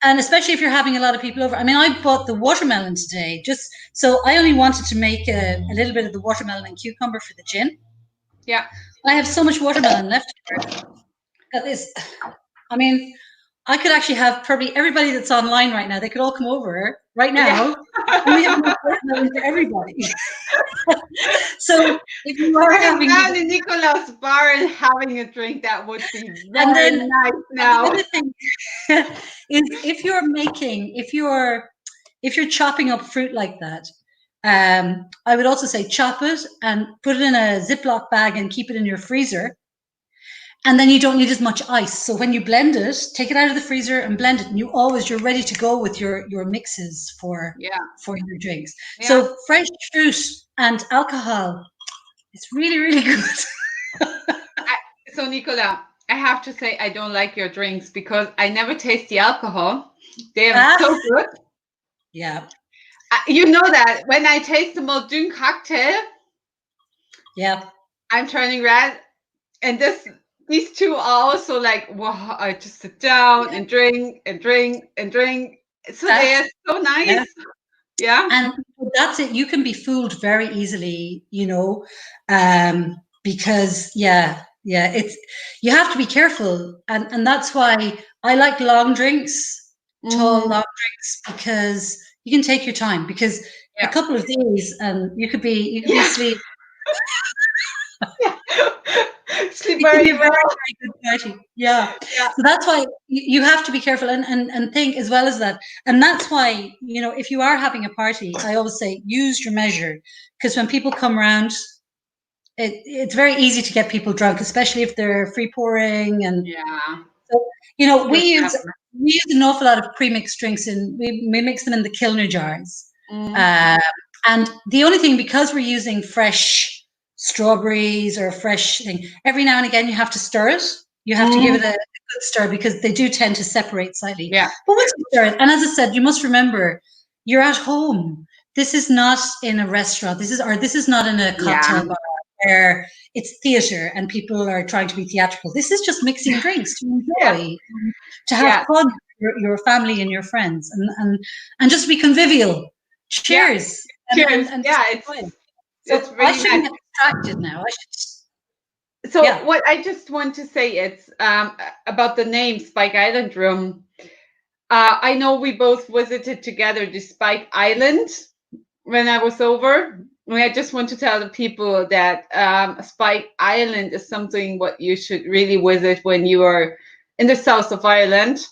And especially if you're having a lot of people over. I mean, I bought the watermelon today, just so I only wanted to make a little bit of the watermelon and cucumber for the gin. Yeah. I have so much watermelon left here. I mean, I could actually have probably everybody that's online right now, they could all come over right now. And we have watermelon for everybody. So if you are having down in Nicola's bar and having a drink, that would be very nice now. The other thing is if you're chopping up fruit like that, I would also say chop it and put it in a Ziploc bag and keep it in your freezer. And then you don't need as much ice. So when you blend it, take it out of the freezer and blend it. And you're ready to go with your mixes for your drinks. Yeah. So fresh fruit and alcohol, it's really, really good. So Nichola, I have to say I don't like your drinks because I never taste the alcohol. They are so good. Yeah. You know that when I taste the Muldoon cocktail, I'm turning red. And these two are also like, wow, I just sit down and drink and drink and drink. So they are so nice. Yeah. And that's it. You can be fooled very easily, you know, because it's, you have to be careful. And that's why I like long drinks, tall long drinks, because you can take your time, because a couple of days and you could be asleep. Sleep very well. Good party. Yeah. So that's why you have to be careful and think as well as that. And that's why, you know, if you are having a party, I always say use your measure, because when people come around, it's very easy to get people drunk, especially if they're free pouring. And so, you know, we we use an awful lot of pre-mixed drinks, and we mix them in the Kilner jars. And the only thing, because we're using fresh strawberries or fresh thing, every now and again you have to stir it. You have to give it a good stir, because they do tend to separate slightly. Yeah. But once you stir it, and as I said, you must remember, you're at home. This is not in a restaurant. This is not in a cocktail bar where it's theatre and people are trying to be theatrical. This is just mixing drinks to enjoy, to have fun with your family and your friends, and just be convivial. Cheers. Cheers. And it's really I shouldn't nice. get distracted now. I should. So what I just want to say, it's about the name Spike Island Rum. I know we both visited together the Spike Island when I was over. And I just want to tell the people that Spike Island is something what you should really visit when you are in the south of Ireland.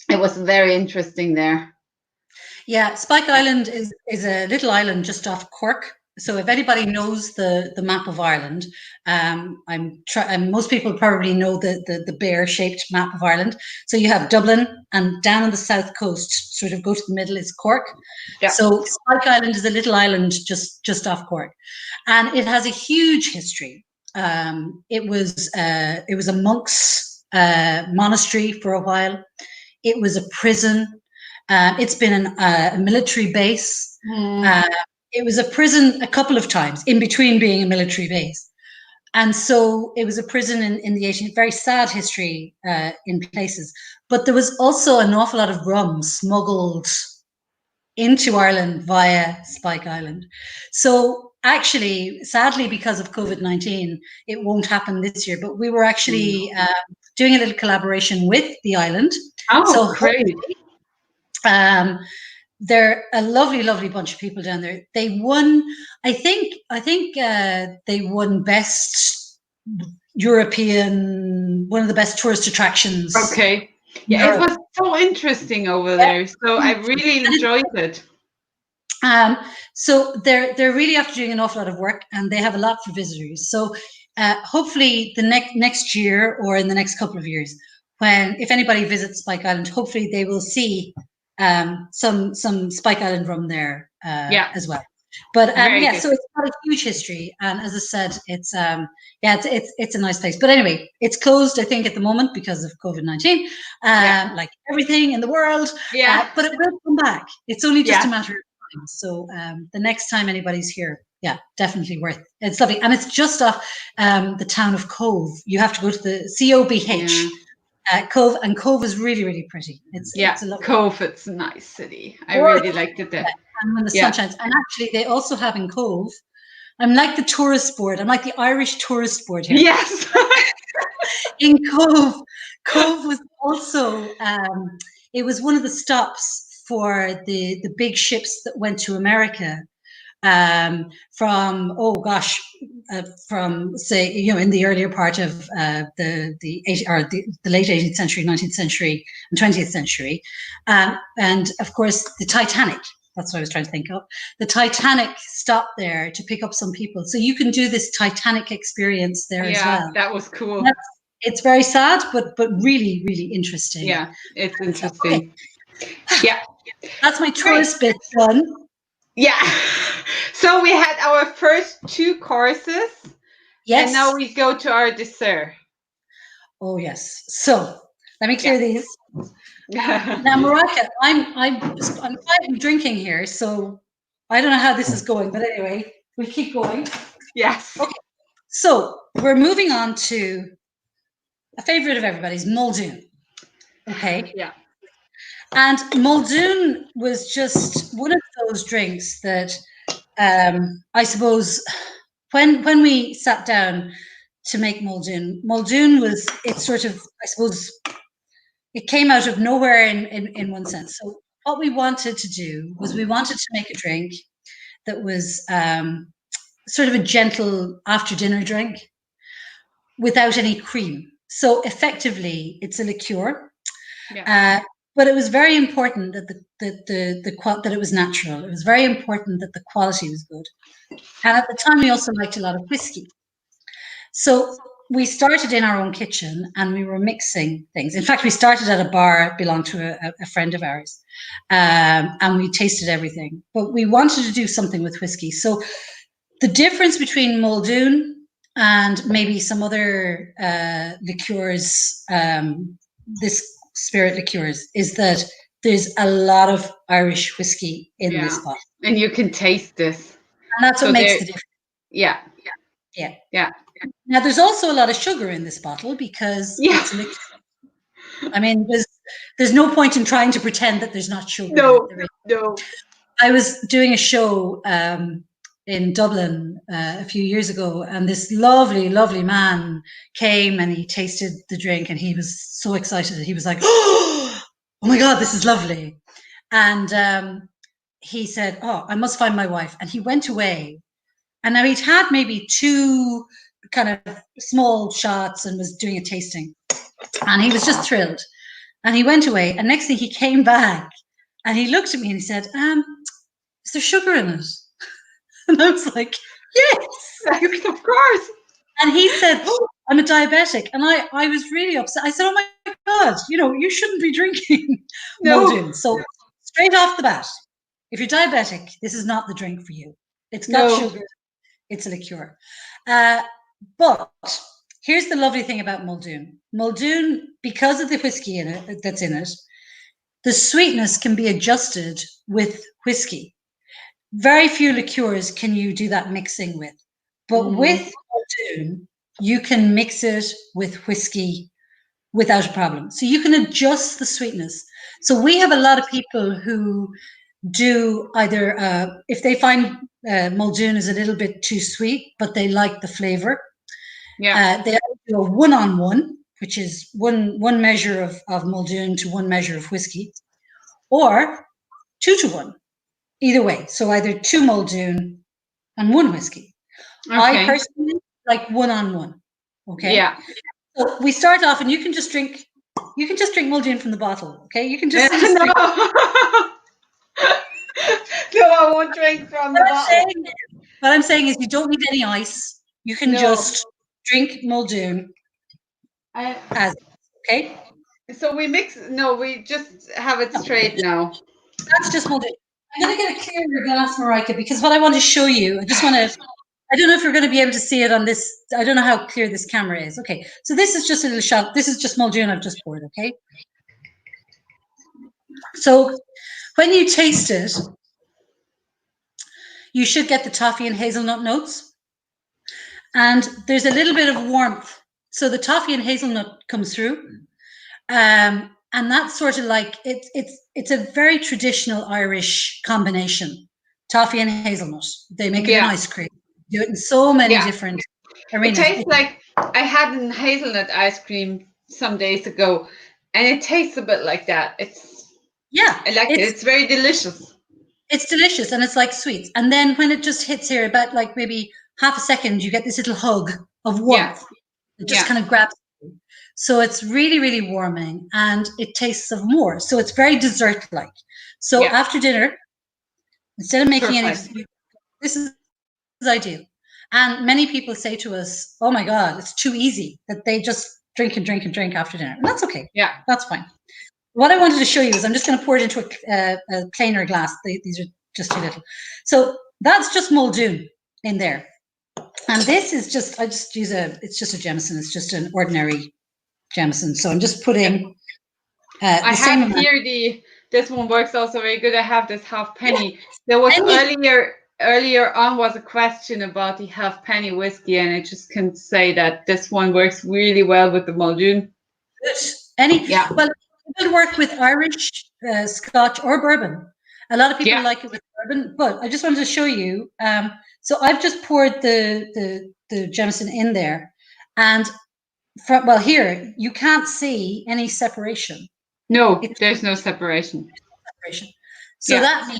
It was very interesting there. Yeah, Spike Island is a little island just off Cork. So if anybody knows the map of Ireland, most people probably know the bear-shaped map of Ireland. So you have Dublin, and down on the south coast, sort of go to the middle, is Cork. Yeah. So Spike Island is a little island just off Cork, and it has a huge history. It was a monk's monastery for a while. It was a prison. It's been a military base. It was a prison a couple of times in between being a military base. And so it was a prison in the 18th, very sad history in places. But there was also an awful lot of rum smuggled into Ireland via Spike Island. So actually, sadly, because of COVID-19, it won't happen this year. But we were actually doing a little collaboration with the island. Oh, so great. They're a lovely, lovely bunch of people down there. They won, I think they won best European, one of the best tourist attractions. Okay. Yeah, it was so interesting over there. So I really enjoyed it. So they're really after doing an awful lot of work, and they have a lot for visitors. So hopefully the next year, or in the next couple of years, if anybody visits Spike Island, hopefully they will see some Spike Island rum there as well. But so it's got a huge history, and as I said, it's a nice place. But anyway, it's closed, I think, at the moment because of COVID-19, like everything in the world. But it will come back. It's only just a matter of time. So the next time anybody's here, definitely worth. It's lovely, and it's just off the town of Cove. You have to go to the COBH. Cove, and Cove is really, really pretty. It's a lovely Cove. It's a nice city. I really liked it there. And when the sun shines, and actually they also have in Cove. I'm like the tourist board. I'm like the Irish tourist board here. Yes. In Cove, Cove was also it was one of the stops for the big ships that went to America. From say, in the earlier part of the late 18th century, 19th century, and 20th century, and of course the Titanic. That's what I was trying to think of. The Titanic stopped there to pick up some people, so you can do this Titanic experience there as well. That was cool. It's very sad, but really, really interesting. Yeah, it's interesting. Yeah, that's my tourist bit done. Yeah. So we had our first 2 courses. Yes. And now we go to our dessert. Oh yes. So let me clear these. Now, Marika, I'm drinking here, so I don't know how this is going, but anyway, we'll keep going. Yes. Okay. So we're moving on to a favorite of everybody's, Muldoon. Okay. Yeah. And Muldoon was just one of those drinks that I suppose when we sat down to make Muldoon was, it's sort of, I suppose, it came out of nowhere in one sense. So what we wanted to do was we wanted to make a drink that was sort of a gentle after dinner drink without any cream. So effectively, it's a liqueur. Yeah. But it was very important that that it was natural. It was very important that the quality was good. And at the time, we also liked a lot of whiskey. So we started in our own kitchen and we were mixing things. In fact, we started at a bar that belonged to a friend of ours, and we tasted everything. But we wanted to do something with whiskey. So the difference between Muldoon and maybe some other liqueurs, this spirit liqueurs, is that there's a lot of Irish whiskey in this bottle. And you can taste this. And that's what makes the difference. Yeah. Now, there's also a lot of sugar in this bottle because it's a liqueur. I mean, there's no point in trying to pretend that there's not sugar. No. I was doing a show in Dublin a few years ago, and this lovely, lovely man came and he tasted the drink and he was so excited. He was like, oh my God, this is lovely. And he said, oh, I must find my wife. And he went away. And now he'd had maybe 2 kind of small shots and was doing a tasting. And he was just thrilled. And he went away. And next thing he came back and he looked at me and he said, is there sugar in it? And I was like, yes, of course. And he said, oh, I'm a diabetic. And I was really upset. I said, oh my God, you shouldn't be drinking Muldoon. So straight off the bat, if you're diabetic, this is not the drink for you. It's got sugar. It's a liqueur. But here's the lovely thing about Muldoon. Muldoon, because of the whiskey in it that's in it, the sweetness can be adjusted with whiskey. Very few liqueurs can you do that mixing with. But with Muldoon, you can mix it with whiskey without a problem. So you can adjust the sweetness. So we have a lot of people who do either, if they find Muldoon is a little bit too sweet, but they like the flavor, they do a 1-on-1, which is one measure of Muldoon to 1 measure of whiskey, or 2-to-1, either way. So either 2 Muldoon and 1 whiskey. Okay. I personally like 1-on-1. Okay. Yeah. So we start off, and you can just drink Muldoon from the bottle. Okay. You can just. No. No, I won't drink from the bottle. What I'm saying is, you don't need any ice. You can just drink Muldoon. Okay. So we we just have it straight now. That's just Muldoon. I'm going to get a clearer glass, Marika, because what I want to show you, I don't know if you're going to be able to see it on this. I don't know how clear this camera is. Okay, so this is just a little shot. This is just Muldoon I've just poured, okay? So when you taste it, you should get the toffee and hazelnut notes. And there's a little bit of warmth. So the toffee and hazelnut comes through. And that's sort of like, it's a very traditional Irish combination. Toffee and hazelnut. They make it an ice cream. Do it in so many different arenas. It tastes like, I had a hazelnut ice cream some days ago, and it tastes a bit like that. I like it. It's very delicious. It's delicious, and it's like sweets. And then when it just hits here, about like maybe half a second, you get this little hug of warmth. It just kind of grabs you. So it's really, really warming, and it tastes of more. So it's very dessert-like. So after dinner, instead of making this is ideal. And many people say to us, oh my God, it's too easy, that they just drink and drink and drink after dinner. And that's okay. Yeah. That's fine. What I wanted to show you is, I'm just going to pour it into a plainer glass. These are just too little. So that's just Muldoon in there. And this is just, it's just a Jameson. It's just an ordinary Jameson. So I'm just putting I have here this one works also very good. I have this halfpenny. There was earlier on was a question about the halfpenny whiskey, and I just can say that this one works really well with the Muldoon. Good. Well, it will work with Irish, Scotch, or bourbon. A lot of people like it with bourbon, but I just wanted to show you. So I've just poured the Jameson in there, and here you can't see any separation. No, there's no separation. So that means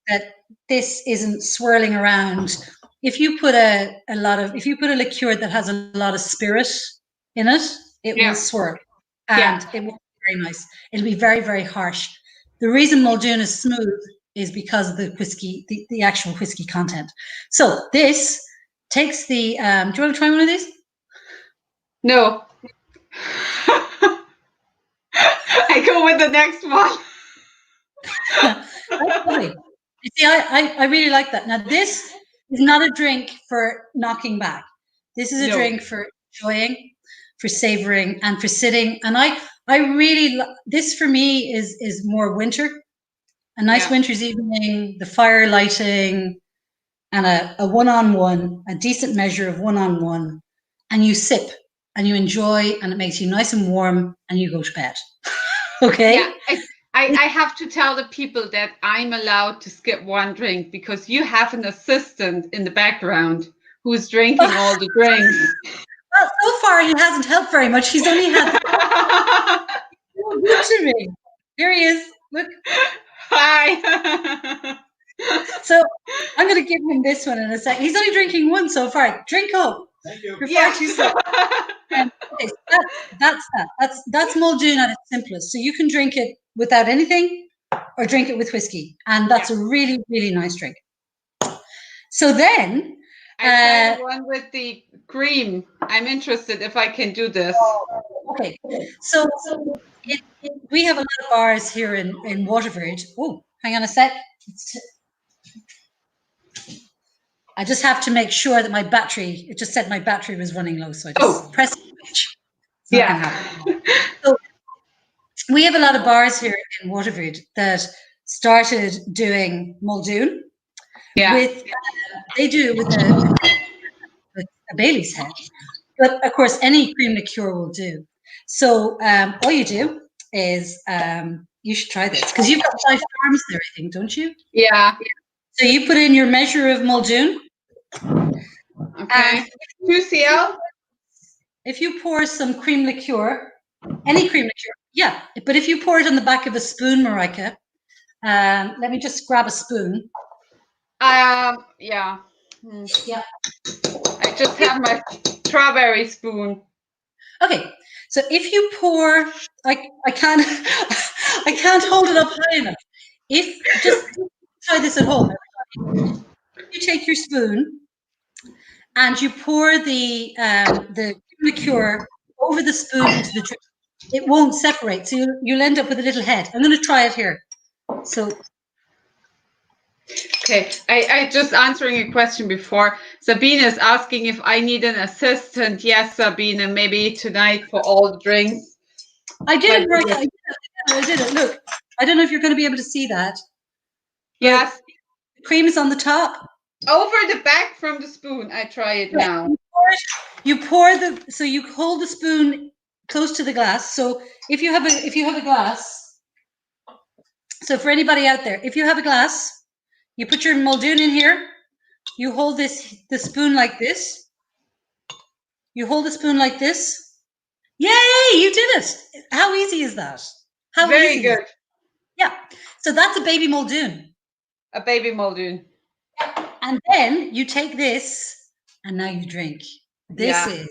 that this isn't swirling around. If you put a liqueur that has a lot of spirit in it, it will swirl, and it will be very nice. It'll be very, very harsh. The reason Muldoon is smooth is because of the whiskey, the actual whiskey content. So this takes the. Do you want to try one of these? No. I go with the next one. That's lovely. You see, I really like that. Now, this is not a drink for knocking back. This is a No. drink for enjoying, for savoring, and for sitting. And I really, this for me is more winter. A nice winter's evening, the fire lighting, and a one-on-one, a decent measure of one-on-one, and you sip and you enjoy, and it makes you nice and warm, and you go to bed. Okay? Yeah, I have to tell the people that I'm allowed to skip one drink because you have an assistant in the background who's drinking all the drinks. Well, so far he hasn't helped very much. He's only had so good to me. Here he is. Look. Hi. So I'm going to give him this one in a second. He's only drinking one so far. Drink up. Thank you. Okay, so that's Muldoon at its simplest. So you can drink it without anything or drink it with whiskey. And that's a really, really nice drink. So then I tried the one with the cream. I'm interested if I can do this. Okay. So we have a lot of bars here in Waterford. Oh, hang on a sec. I just have to make sure that my battery, it just said my battery was running low. So I just press the switch. So we have a lot of bars here in Waterford that started doing Muldoon. With, they do it with a Bailey's head. But of course, any cream liqueur will do. So all you do is, you should try this because you've got 5 farms there, I think, don't you? Yeah. So you put in your measure of Muldoon. Okay. 2 cl. If you pour some cream liqueur, any cream liqueur, but if you pour it on the back of a spoon, Marika, let me just grab a spoon. Yeah. Yeah. I just have my strawberry spoon. Okay, so if you pour, I can't I can't hold it up high enough. If just try this at home. You take your spoon and you pour the liqueur over the spoon into the drink. It won't separate, so you'll end up with a little head. I'm going to try it here. So. Okay, I just answering a question before. Sabine is asking if I need an assistant. Yes, Sabine, maybe tonight for all the drinks. I did it, right? I did it. Look, I don't know if you're going to be able to see that. Yes. The cream is on the top. Over the back from the spoon. I try it now. You so you hold the spoon close to the glass. So if you have a glass, so for anybody out there, if you have a glass, you put your Muldoon in here. You hold the spoon like this. You hold the spoon like this. Yay! You did it. How easy is that? Very good. Yeah. So that's a baby Muldoon. A baby Muldoon. And then you take this and now you drink. This is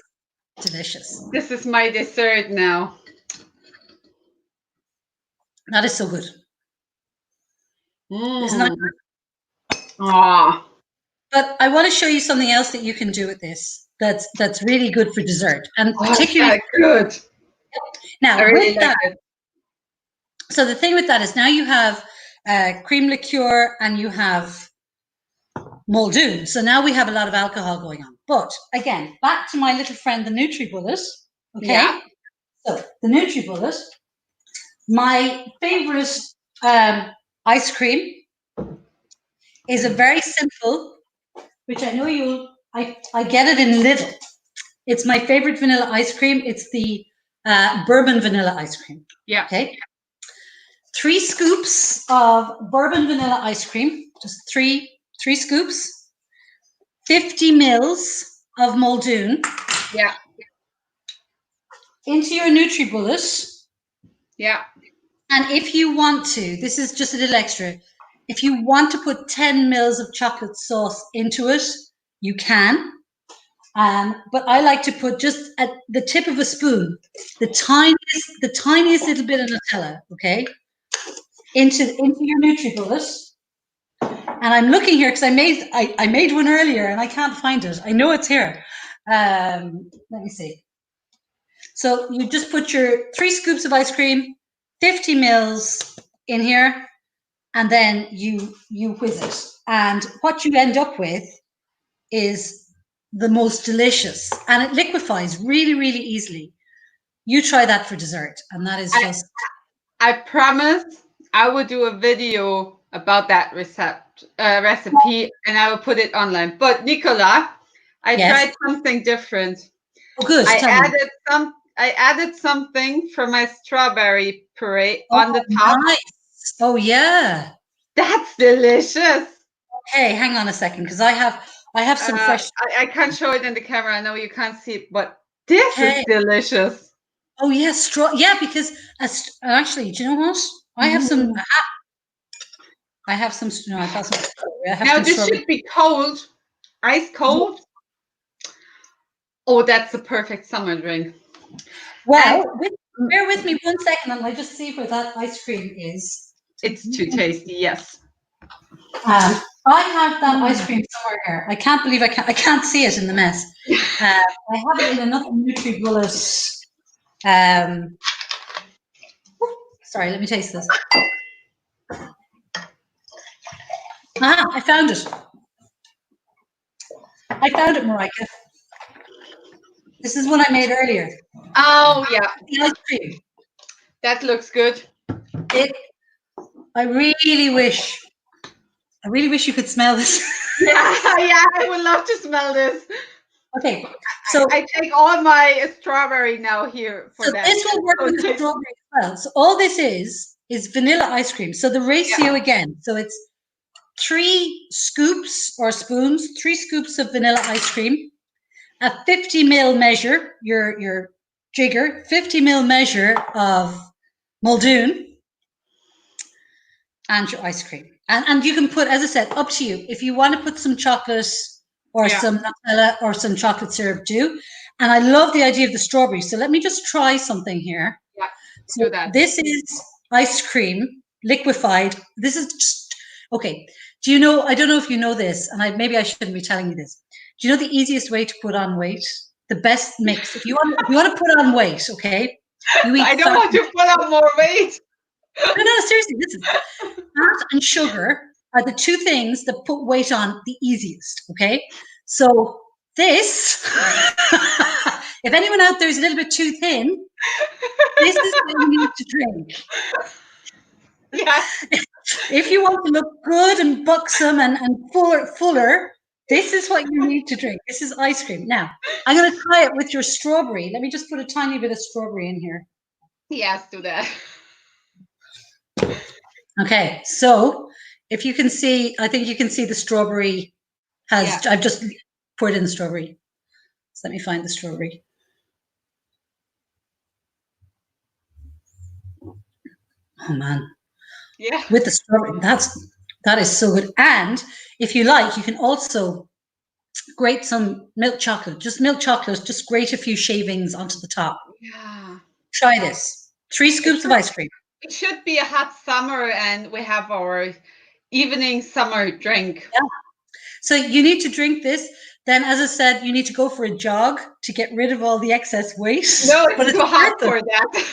delicious. This is my dessert now. That is so good. Isn't that good? But I want to show you something else that you can do with this. That's really good for dessert, and particularly good. Now, I really with that, so the thing with that is now you have cream liqueur and you have Muldoon. So now we have a lot of alcohol going on. But again, back to my little friend, the NutriBullet. Okay. Yeah. So the NutriBullet, my favorite ice cream is a very simple, which I know I get it in Lidl. It's my favorite vanilla ice cream. It's the bourbon vanilla ice cream. Yeah. Okay. 3 scoops of bourbon vanilla ice cream, just three scoops. 50 mils of Muldoon. Yeah. Into your NutriBullet. Yeah. And if you want to, this is just a little extra. If you want to put 10 mils of chocolate sauce into it, you can. But I like to put just at the tip of a spoon, the tiniest little bit of Nutella, okay, into your NutriBullet. And I'm looking here because I made one earlier and I can't find it. I know it's here. Let me see. So you just put your 3 scoops of ice cream, 50 mils in here, and then you whiz it. And what you end up with is the most delicious, and it liquefies really, really easily. You try that for dessert, and that is just... I promise I will do a video about that recipe, and I will put it online. But Nichola, I tried something different. Oh, good. I added something from my strawberry puree on the top. Nice. Oh yeah, that's delicious. Okay, hang on a second, because I have some fresh. I can't show it in the camera. I know you can't see it, but this is delicious. Oh yeah, yeah, because actually, do you know what? I have some. I have some. No, I got some. Now this should be cold, ice cold. Oh, that's the perfect summer drink. Well, bear with me 1 second, and I just see where that ice cream is. It's too tasty, yes. I have that ice cream somewhere here. I can't believe I can't see it in the mess. I have it in another NutriBullet. Sorry, let me taste this. I found it. I found it, Marika. This is one I made earlier. Oh yeah, the ice cream. That looks good. I really wish you could smell this. Yeah, I would love to smell this. Okay, so I take all my strawberry now here for that. This will work with the strawberry as well. So all this is vanilla ice cream. So the ratio again, so it's 3 scoops or spoons, 3 scoops of vanilla ice cream, a 50 ml measure, your jigger, 50 ml measure of Muldoon, and your ice cream. And you can put, as I said, up to you. If you want to put some chocolate or some Nutella or some chocolate syrup, do. And I love the idea of the strawberry. So let me just try something here. Yeah, so do that. This is ice cream, liquefied. This is just, okay. Do you know, I don't know if you know this, and maybe I shouldn't be telling you this. Do you know the easiest way to put on weight? The best mix. If you want to put on weight, okay? You eat I don't want to put on more weight. No, seriously, listen. Fat and sugar are the 2 things that put weight on the easiest, okay? So this, if anyone out there is a little bit too thin, this is what you need to drink. Yeah. If you want to look good and buxom and fuller, this is what you need to drink. This is ice cream. Now, I'm going to try it with your strawberry. Let me just put a tiny bit of strawberry in here. Yes, do that. Okay, so if you can see, I think you can see the strawberry has, I've just poured in the strawberry. So let me find the strawberry. Oh man. Yeah. With the strawberry, that is so good. And if you like, you can also grate some milk chocolate, just grate a few shavings onto the top. Yeah. Try this. 3 scoops of ice cream. It should be a hot summer, and we have our evening summer drink. Yeah. So you need to drink this. Then, as I said, you need to go for a jog to get rid of all the excess weight. No, it's too hot for that.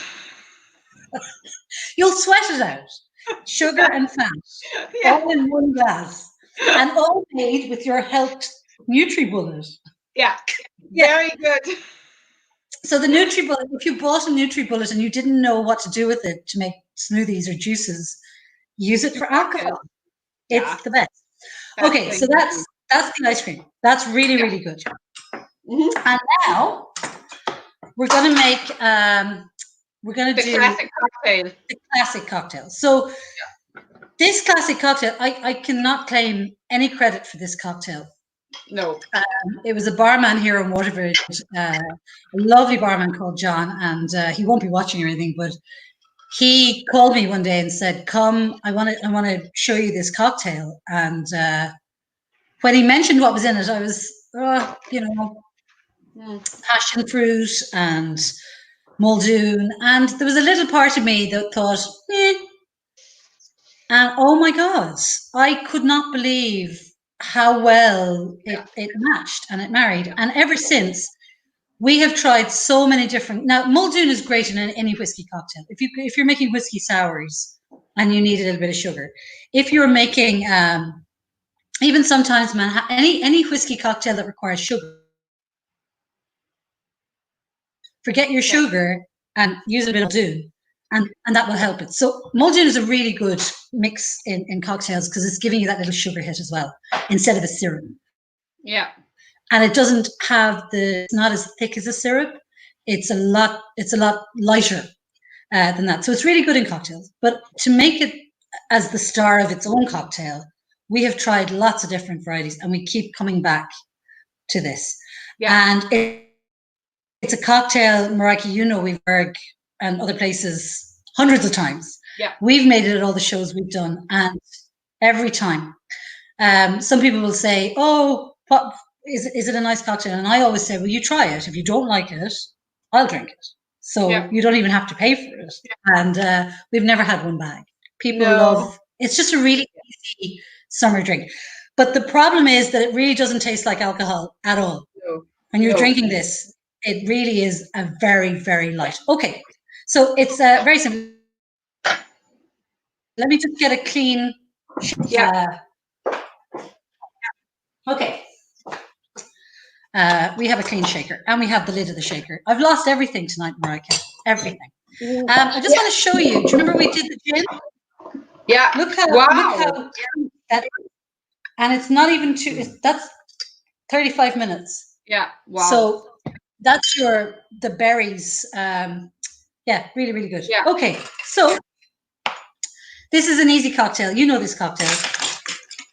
You'll sweat it out. Sugar and fat, all in one glass, and all made with your helped NutriBullet. Yeah, very good. So the NutriBullet, if you bought a NutriBullet and you didn't know what to do with it to make smoothies or juices, use it for alcohol. It's the best. Okay, so that's the ice cream. That's really, really good. And now we're going to make, we're going to do the classic cocktail. So this classic cocktail, I cannot claim any credit for this cocktail. No. It was a barman here in Waterford, a lovely barman called John, and he won't be watching or anything, but he called me one day and said, "Come, I want to show you this cocktail." And when he mentioned what was in it, I was, passion fruit and Muldoon, and there was a little part of me that thought, and oh my God, I could not believe how well it matched and it married. And ever since, We have tried so many different. Now, Muldoon is great in any whiskey cocktail. If you're making whiskey sours and you need a little bit of sugar, if you're making even sometimes any whiskey cocktail that requires sugar, forget your sugar and use a bit of Muldoon, and that will help it. So Muldoon is a really good mix in cocktails because it's giving you that little sugar hit as well instead of a syrup. Yeah. And it doesn't have it's not as thick as a syrup. It's a lot lighter than that. So it's really good in cocktails. But to make it as the star of its own cocktail, we have tried lots of different varieties and we keep coming back to this. Yeah. And it's a cocktail, Marika, you know, we've heard and other places hundreds of times. Yeah. We've made it at all the shows we've done, and every time. Some people will say, oh, what is it a nice cocktail? And I always say, well, you try it. If you don't like it, I'll drink it. So you don't even have to pay for it. Yeah. And we've never had one bag. People love, it's just a really easy summer drink. But the problem is that it really doesn't taste like alcohol at all. No. When you're drinking this, it really is a very, very light. Okay, so it's very simple. Let me just get a clean. Okay. We have a clean shaker and we have the lid of the shaker. I've lost everything tonight, Marika. Everything. I just want to show you. Do you remember we did the gin? Yeah. Look how that is. And it's not even that's 35 minutes. Yeah. Wow. So that's the berries. Yeah, really, really good. Yeah. Okay. So this is an easy cocktail. You know this cocktail.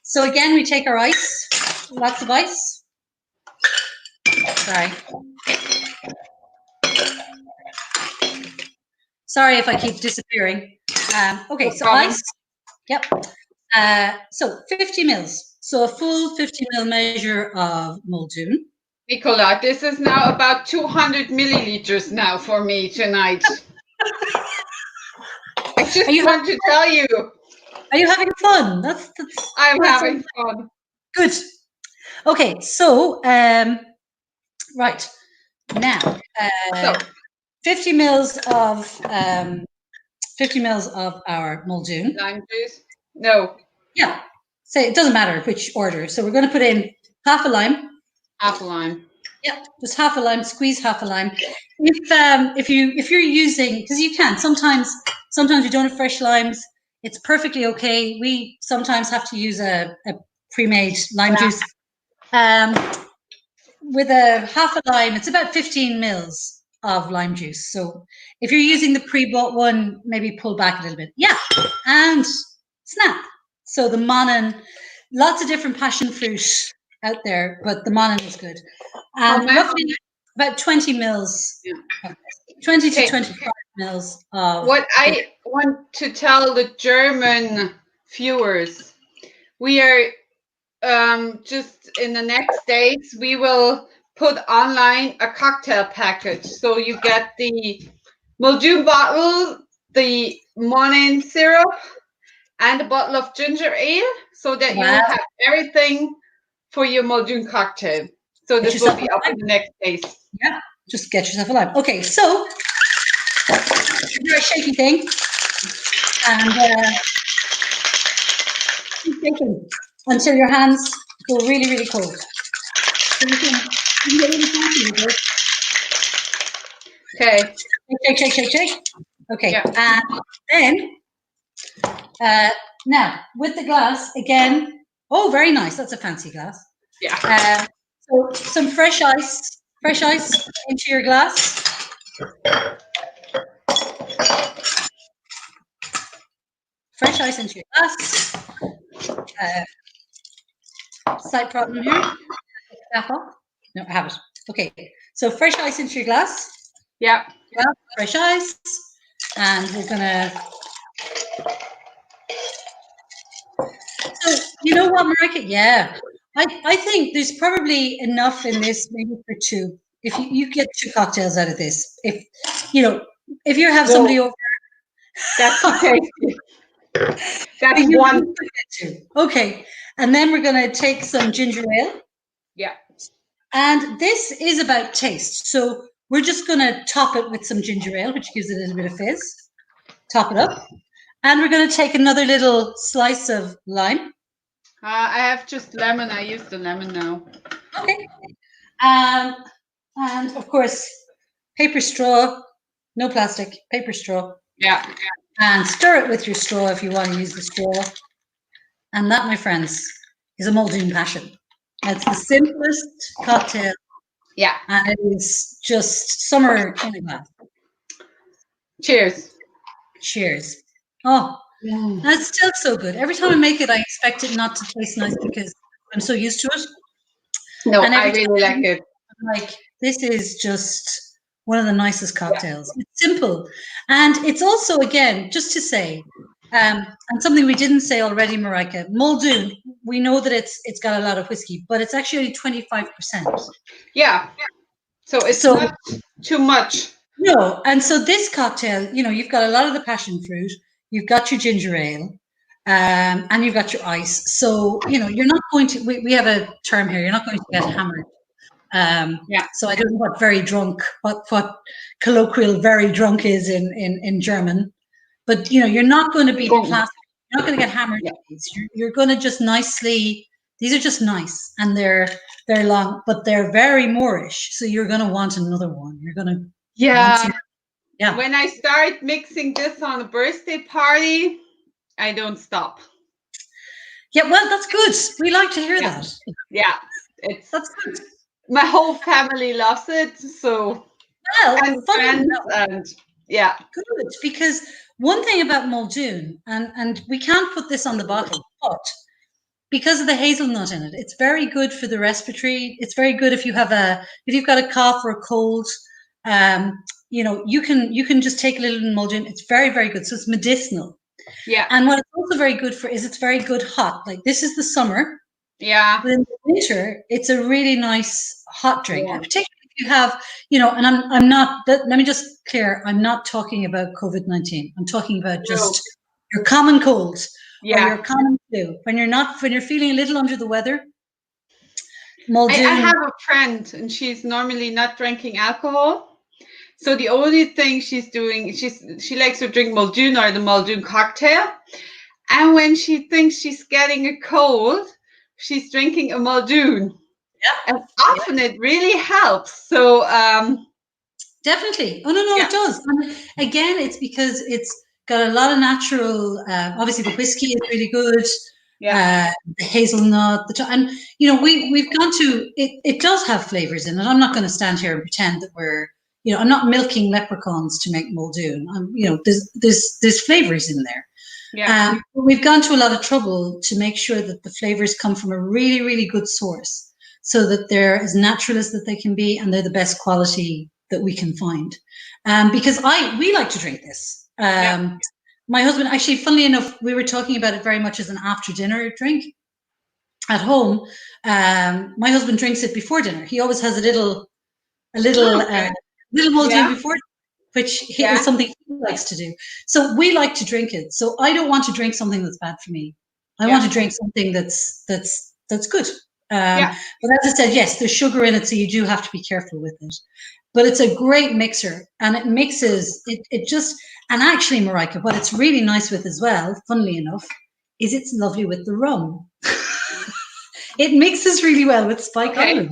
So again, we take our ice, lots of ice. Sorry if I keep disappearing. Okay, so ice. Yep. So 50 mils. So a full 50 ml measure of Muldoon. Nichola, this is now about 200 milliliters now for me tonight. I just want to tell you. Are you having fun? I'm having fun. Good. Okay, so right now, 50 mils of our Muldoon. Lime juice? No. Yeah. So it doesn't matter which order. So we're going to put in half a lime. Half a lime. Yeah, just half a lime. Squeeze half a lime. If you're using, because you can sometimes you don't have fresh limes. It's perfectly okay. We sometimes have to use a pre-made lime juice. With a half a lime, it's about 15 mils of lime juice. So if you're using the pre-bought one, maybe pull back a little bit. Yeah, and snap. So the Monin, lots of different passion fruit out there, but the Monin is good. And roughly about 20 mils, 20 to 25 mils of. What I want to tell the German viewers, we are just in the next days, we will put online a cocktail package. So you get the Muldoon bottle, the Monin syrup, and a bottle of ginger ale, so that you have everything for your Muldoon cocktail. So this will be up in the next days. Yeah, just get yourself a lime. Okay, so do a shaky thing, and keep shaking until your hands go really, really cold. So you can get really fancy with it. Okay. Shake. Okay, and then now with the glass again. Oh, very nice. That's a fancy glass. Yeah. So some fresh ice into your glass. Fresh ice into your glass. Slight problem here. Tap off. No, I have it. Okay. So fresh ice into your glass. Yeah. Fresh ice. And we're gonna. So you know what, Marika? Yeah. I think there's probably enough in this, maybe for two. If you get two cocktails out of this, if you have somebody over, that's okay. That's one. Okay, and then we're gonna take some ginger ale. Yeah. And this is about taste. So we're just going to top it with some ginger ale, which gives it a little bit of fizz. Top it up. And we're going to take another little slice of lime. I have just lemon. I use the lemon now. Okay. And of course, paper straw, no plastic, paper straw. Yeah. And stir it with your straw if you want to use the straw. And that, my friends, is a Muldoon passion. It's the simplest cocktail. Yeah. And it is just summer in a glass. Cheers. Cheers. Oh, that's still so good. Every time I make it, I expect it not to taste nice because I'm so used to it. No, I really like it. I'm like, this is just one of the nicest cocktails. Yeah. It's simple. And it's also, again, just to say, and something we didn't say already, Marika, Muldoon, we know that it's got a lot of whiskey, but it's actually only 25%. Yeah. So it's not too much. No. And so this cocktail, you know, you've got a lot of the passion fruit, you've got your ginger ale, and you've got your ice. So, you know, you're not going to, we have a term here, you're not going to get hammered. So I don't know what very drunk, what colloquial very drunk is in German, but you know, you're not going to be plastic. You're not going to get hammered. You're going to just nicely. These are just nice, and they're long, but they're very Moorish. So you're going to want another one. You're going to yeah. When I start mixing this on a birthday party, I don't stop. Yeah, well, that's good. We like to hear that. Yeah, that's good. My whole family loves it, so and friends and good, because one thing about Muldoon, and we can't put this on the bottle, but because of the hazelnut in it, it's very good for the respiratory. It's very good if you've got a cough or a cold. You know, you can just take a little Muldoon. It's very, very good. So it's medicinal. Yeah. And what it's also very good for is it's very good hot. Like this is the summer. Yeah. But in the winter, it's a really nice hot drink. And particularly if you have, you know, and I'm not, let me just clear, I'm not talking about COVID-19. I'm talking about just your common cold or your common flu. When you're feeling a little under the weather. Muldoon. I have a friend and she's normally not drinking alcohol. So the only thing she's doing, she likes to drink Muldoon or the Muldoon cocktail. And when she thinks she's getting a cold, she's drinking a Muldoon. Yeah. And often it really helps. So definitely. Oh no, it does. And again, it's because it's got a lot of natural. Obviously, the whiskey is really good. Yeah. The hazelnut, and you know, we've gone to it. It does have flavors in it. I'm not going to stand here and pretend that we're, you know, I'm not milking leprechauns to make Muldoon. You know, there's flavors in there. Yeah. We've gone to a lot of trouble to make sure that the flavors come from a really, really good source, so that they're as natural as that they can be, and they're the best quality that we can find. Because we like to drink this. My husband, actually, funnily enough, we were talking about it very much as an after dinner drink at home. My husband drinks it before dinner. He always has a little Muldoon before, which is something he likes to do. So we like to drink it. So I don't want to drink something that's bad for me. I want to drink something that's good. But as I said, yes, there's sugar in it, so you do have to be careful with it. But it's a great mixer, and it mixes it just. And actually, Marika, what it's really nice with as well, funnily enough, is it's lovely with the rum. It mixes really well with Spike Island.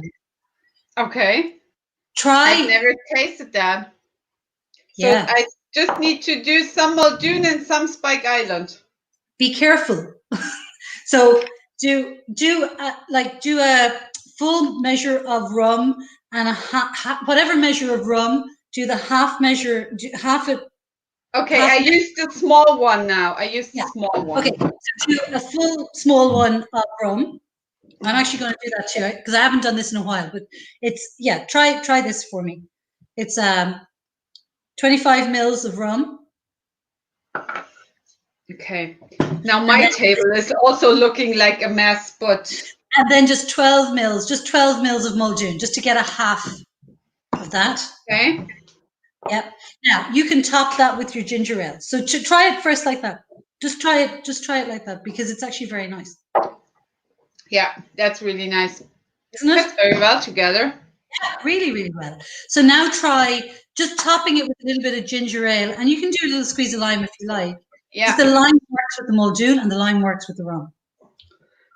Okay. I've never tasted that. So I just need to do some Muldoon and some Spike Island. Be careful. So do a full measure of rum and whatever measure of rum. Do the half measure. Half it. Okay, I used the small one now. I used the small one. Okay, so do a full small one of rum. I'm actually going to do that too, because I haven't done this in a while. But it's try this for me. It's 25 mils of rum. Okay. Now my table is also looking like a mess, but. And then just 12 mils of Muldoon, just to get a half of that. Okay. Yep. Now you can top that with your ginger ale. So try it first like that. Just try it like that, because it's actually very nice. Yeah, that's really nice. isn't it? Fits very well together. Yeah, really, really well. So now try just topping it with a little bit of ginger ale, and you can do a little squeeze of lime if you like. Yeah. Because the lime works with the Muldoon and the lime works with the rum.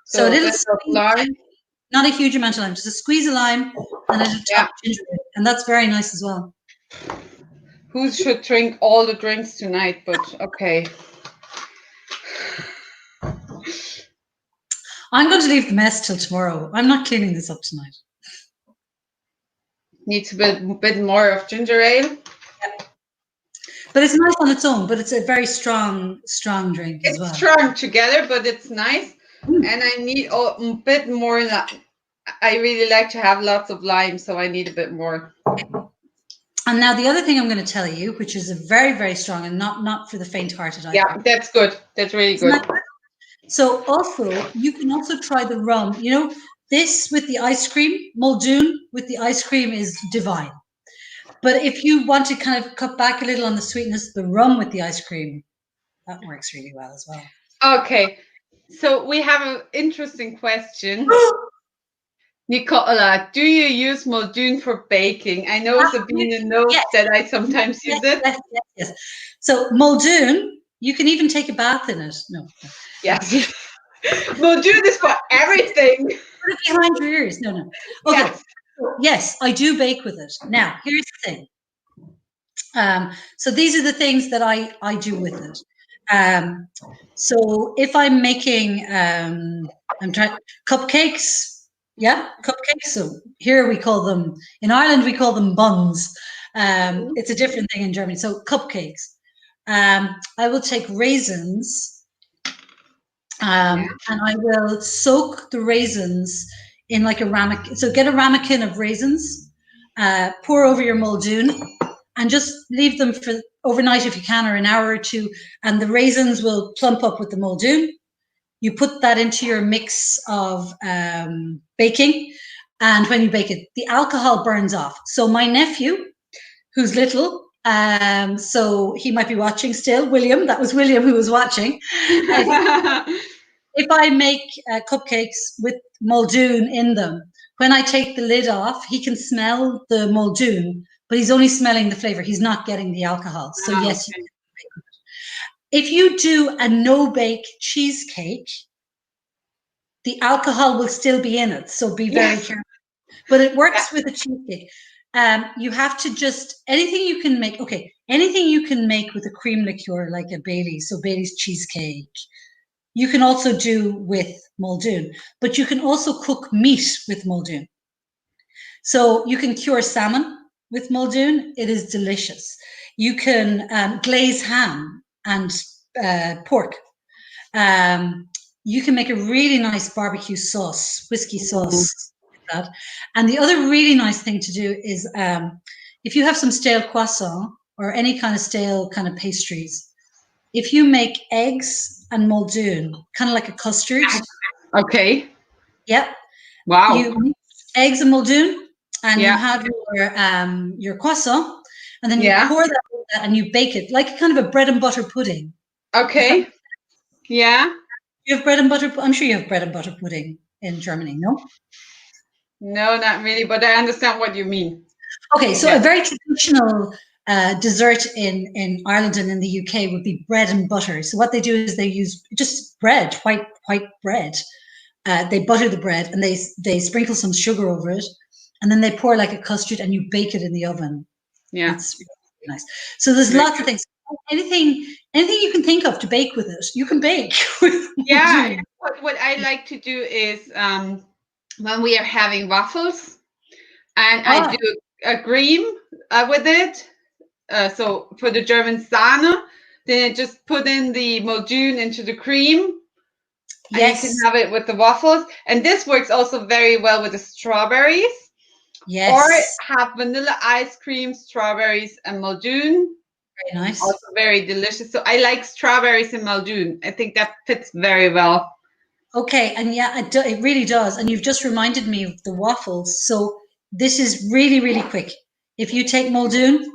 So a little squeeze, lime. not a huge amount of lime, just a squeeze of lime and a little top ginger ale, and that's very nice as well. Who should drink all the drinks tonight? But okay. I'm going to leave the mess till tomorrow. I'm not cleaning this up tonight. Needs a bit more of ginger ale. Yeah. But it's nice on its own, but it's a very strong drink as well. It's strong together, but it's nice. And I need a bit more. I really like to have lots of lime, so I need a bit more. And now the other thing I'm going to tell you, which is a very, very strong and not for the faint-hearted either. Yeah, that's good. That's really good. So also, you can also try the rum. You know, this with the ice cream, Muldoon with the ice cream is divine. But if you want to kind of cut back a little on the sweetness, the rum with the ice cream, that works really well as well. Okay, so we have an interesting question. Nichola, do you use Muldoon for baking? I know Sabina knows that I sometimes use it. Yes. So Muldoon, you can even take a bath in it. No. Yes. Muldoon is for everything. Put it behind your ears. No. Okay. Yes, I do bake with it. Now, here's the thing. So these are the things that I do with it. So if I'm making, I'm trying cupcakes. Yeah, cupcakes. So here we call them, in Ireland, we call them buns. It's a different thing in Germany. So cupcakes. I will take raisins and I will soak the raisins in like a ramekin. So get a ramekin of raisins, pour over your Muldoon and just leave them for overnight if you can, or an hour or two, and the raisins will plump up with the Muldoon. You put that into your mix of baking, and when you bake it, the alcohol burns off. So my nephew, who's little, so he might be watching still, William, that was William who was watching. If I make cupcakes with Muldoon in them, when I take the lid off, he can smell the Muldoon, but he's only smelling the flavor. He's not getting the alcohol. So yes, you can bake with it. If you do a no-bake cheesecake, the alcohol will still be in it. So be very careful. But it works with a cheesecake. You have to just, anything you can make, anything you can make with a cream liqueur, like a Bailey's, so Bailey's cheesecake, you can also do with Muldoon, but you can also cook meat with Muldoon. So you can cure salmon with Muldoon. It is delicious. You can glaze ham and pork. You can make a really nice barbecue sauce, whiskey sauce, like that. And the other really nice thing to do is if you have some stale croissant or any kind of stale kind of pastries, if you make eggs and Muldoon, kind of like a custard. Okay. Yep. Wow. You mix eggs and Muldoon, and you have your croissant, and then you pour that over that and you bake it like kind of a bread and butter pudding. Okay. Yeah. You have bread and butter. I'm sure you have bread and butter pudding in Germany, no? No, not really, but I understand what you mean. Okay, so a very traditional dessert in Ireland and in the UK would be bread and butter. So what they do is they use just bread, white bread. They butter the bread and they sprinkle some sugar over it, and then they pour like a custard and you bake it in the oven. Yeah, it's really nice. So there's lots of things. Anything you can think of to bake with it, you can bake with. Yeah, what I like to do is when we are having waffles, and I do a cream with it. So for the German Sahne, then I just put in the Muldoon into the cream. Yes. And you can have it with the waffles. And this works also very well with the strawberries. Yes. Or have vanilla ice cream, strawberries, and Muldoon. Very nice. Also very delicious. So I like strawberries and Muldoon. I think that fits very well. Okay. And it really does. And you've just reminded me of the waffles. So this is really, really quick. If you take Muldoon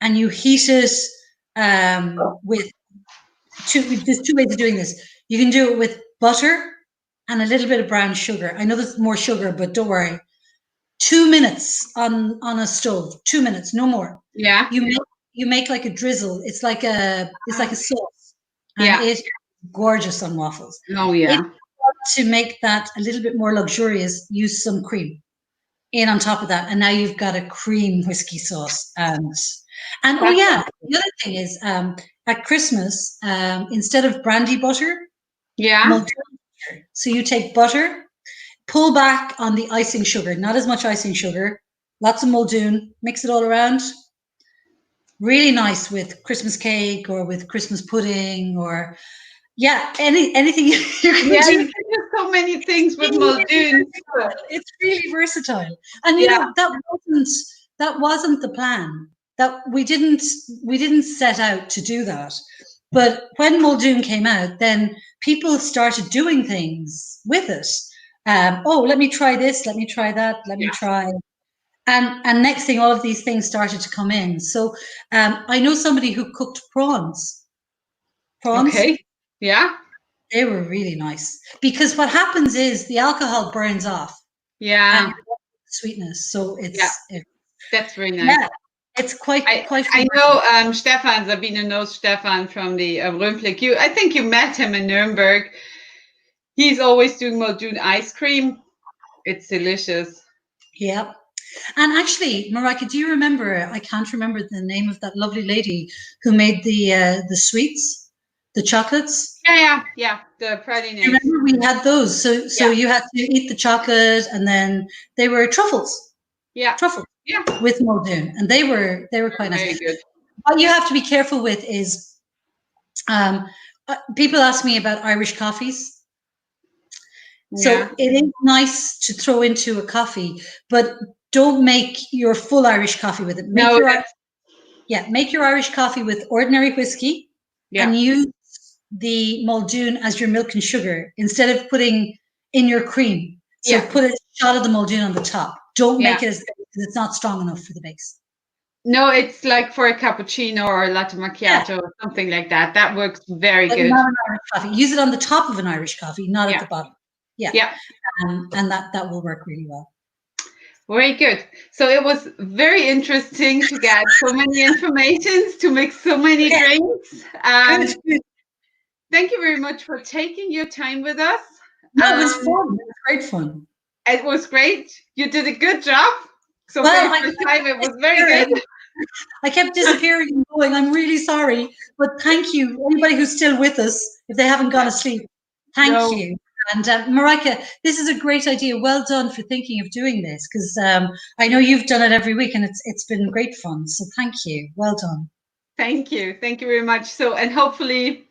and you heat it with there's two ways of doing this. You can do it with butter and a little bit of brown sugar. I know there's more sugar, but don't worry. 2 minutes on a stove. 2 minutes, no more. Yeah. You make like a drizzle. It's like a sauce, and Yeah. it's gorgeous on waffles. Oh yeah. If you want to make that a little bit more luxurious, use some cream in on top of that, and now you've got a cream whiskey sauce. And oh yeah, the other thing is at Christmas, instead of brandy butter, Yeah. Muldoon butter. So you take butter, pull back on the icing sugar, not as much icing sugar, lots of Muldoon, mix it all around. Really nice with Christmas cake or with Christmas pudding, or anything you can Yeah, do. you can do so many things with Muldoon. It's really versatile. And you know, that wasn't the plan. That we didn't set out to do that. But when Muldoon came out, then people started doing things with it. Oh, let me try this, let me try that, let me try. And next thing, all of these things started to come in. So I know somebody who cooked prawns. Okay. Yeah. They were really nice, because what happens is the alcohol burns off. Yeah. And sweetness. So that's very nice. Yeah, it's quite. I know Stefan, Sabine knows Stefan from the Römplick. I think you met him in Nuremberg. He's always doing Muldoon ice cream. It's delicious. Yeah. And actually, Marika, do you remember? I can't remember the name of that lovely lady who made the sweets, the chocolates. Yeah. The pralines. Remember, we had those. So you had to eat the chocolate, and then they were truffles. Yeah. Truffles. Yeah. With Muldoon, and they were quite nice. Very good. What you have to be careful with is, people ask me about Irish coffees. So it is nice to throw into a coffee, but don't make your full Irish coffee with it. Make your Irish coffee with ordinary whiskey, and use the Muldoon as your milk and sugar instead of putting in your cream. So put a shot of the Muldoon on the top. Don't make it as base, because it's not strong enough for the base. No, it's like for a cappuccino or a latte macchiato or something like that. That works very good. Not an Irish coffee. Use it on the top of an Irish coffee, not at the bottom. Yeah. And that will work really well. Very good. So it was very interesting to get so many informations, to mix so many drinks. Thank you very much for taking your time with us. No, it was fun. It was great fun. It was great. You did a good job. So for the first time, it was very good. I kept disappearing and going. I'm really sorry, but thank you. Anybody who's still with us, if they haven't gone asleep, thank you. And Marika, this is a great idea. Well done for thinking of doing this, because I know you've done it every week, and it's been great fun. So thank you. Well done. Thank you. Thank you very much. So, and hopefully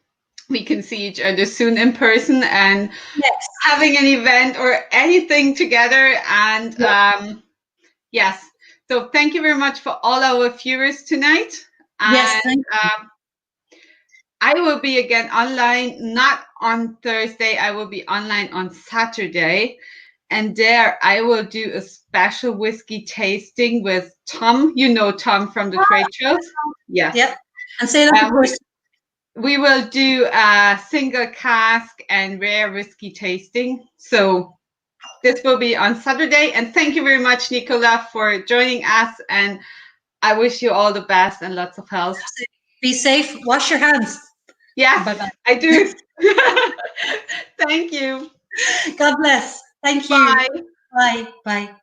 we can see each other soon in person, and having an event or anything together. And yes. So thank you very much for all our viewers tonight. Yes, thank you. I will be again online, not on Thursday. I will be online on Saturday. And there I will do a special whiskey tasting with Tom. You know Tom from the trade shows? Yes. Yep. And say that, of course. We will do a single cask and rare whiskey tasting. So this will be on Saturday. And thank you very much, Nichola, for joining us. And I wish you all the best and lots of health. Be safe. Wash your hands. Yes, bye-bye. I do. Thank you. God bless. Thank you. Bye. Bye. Bye.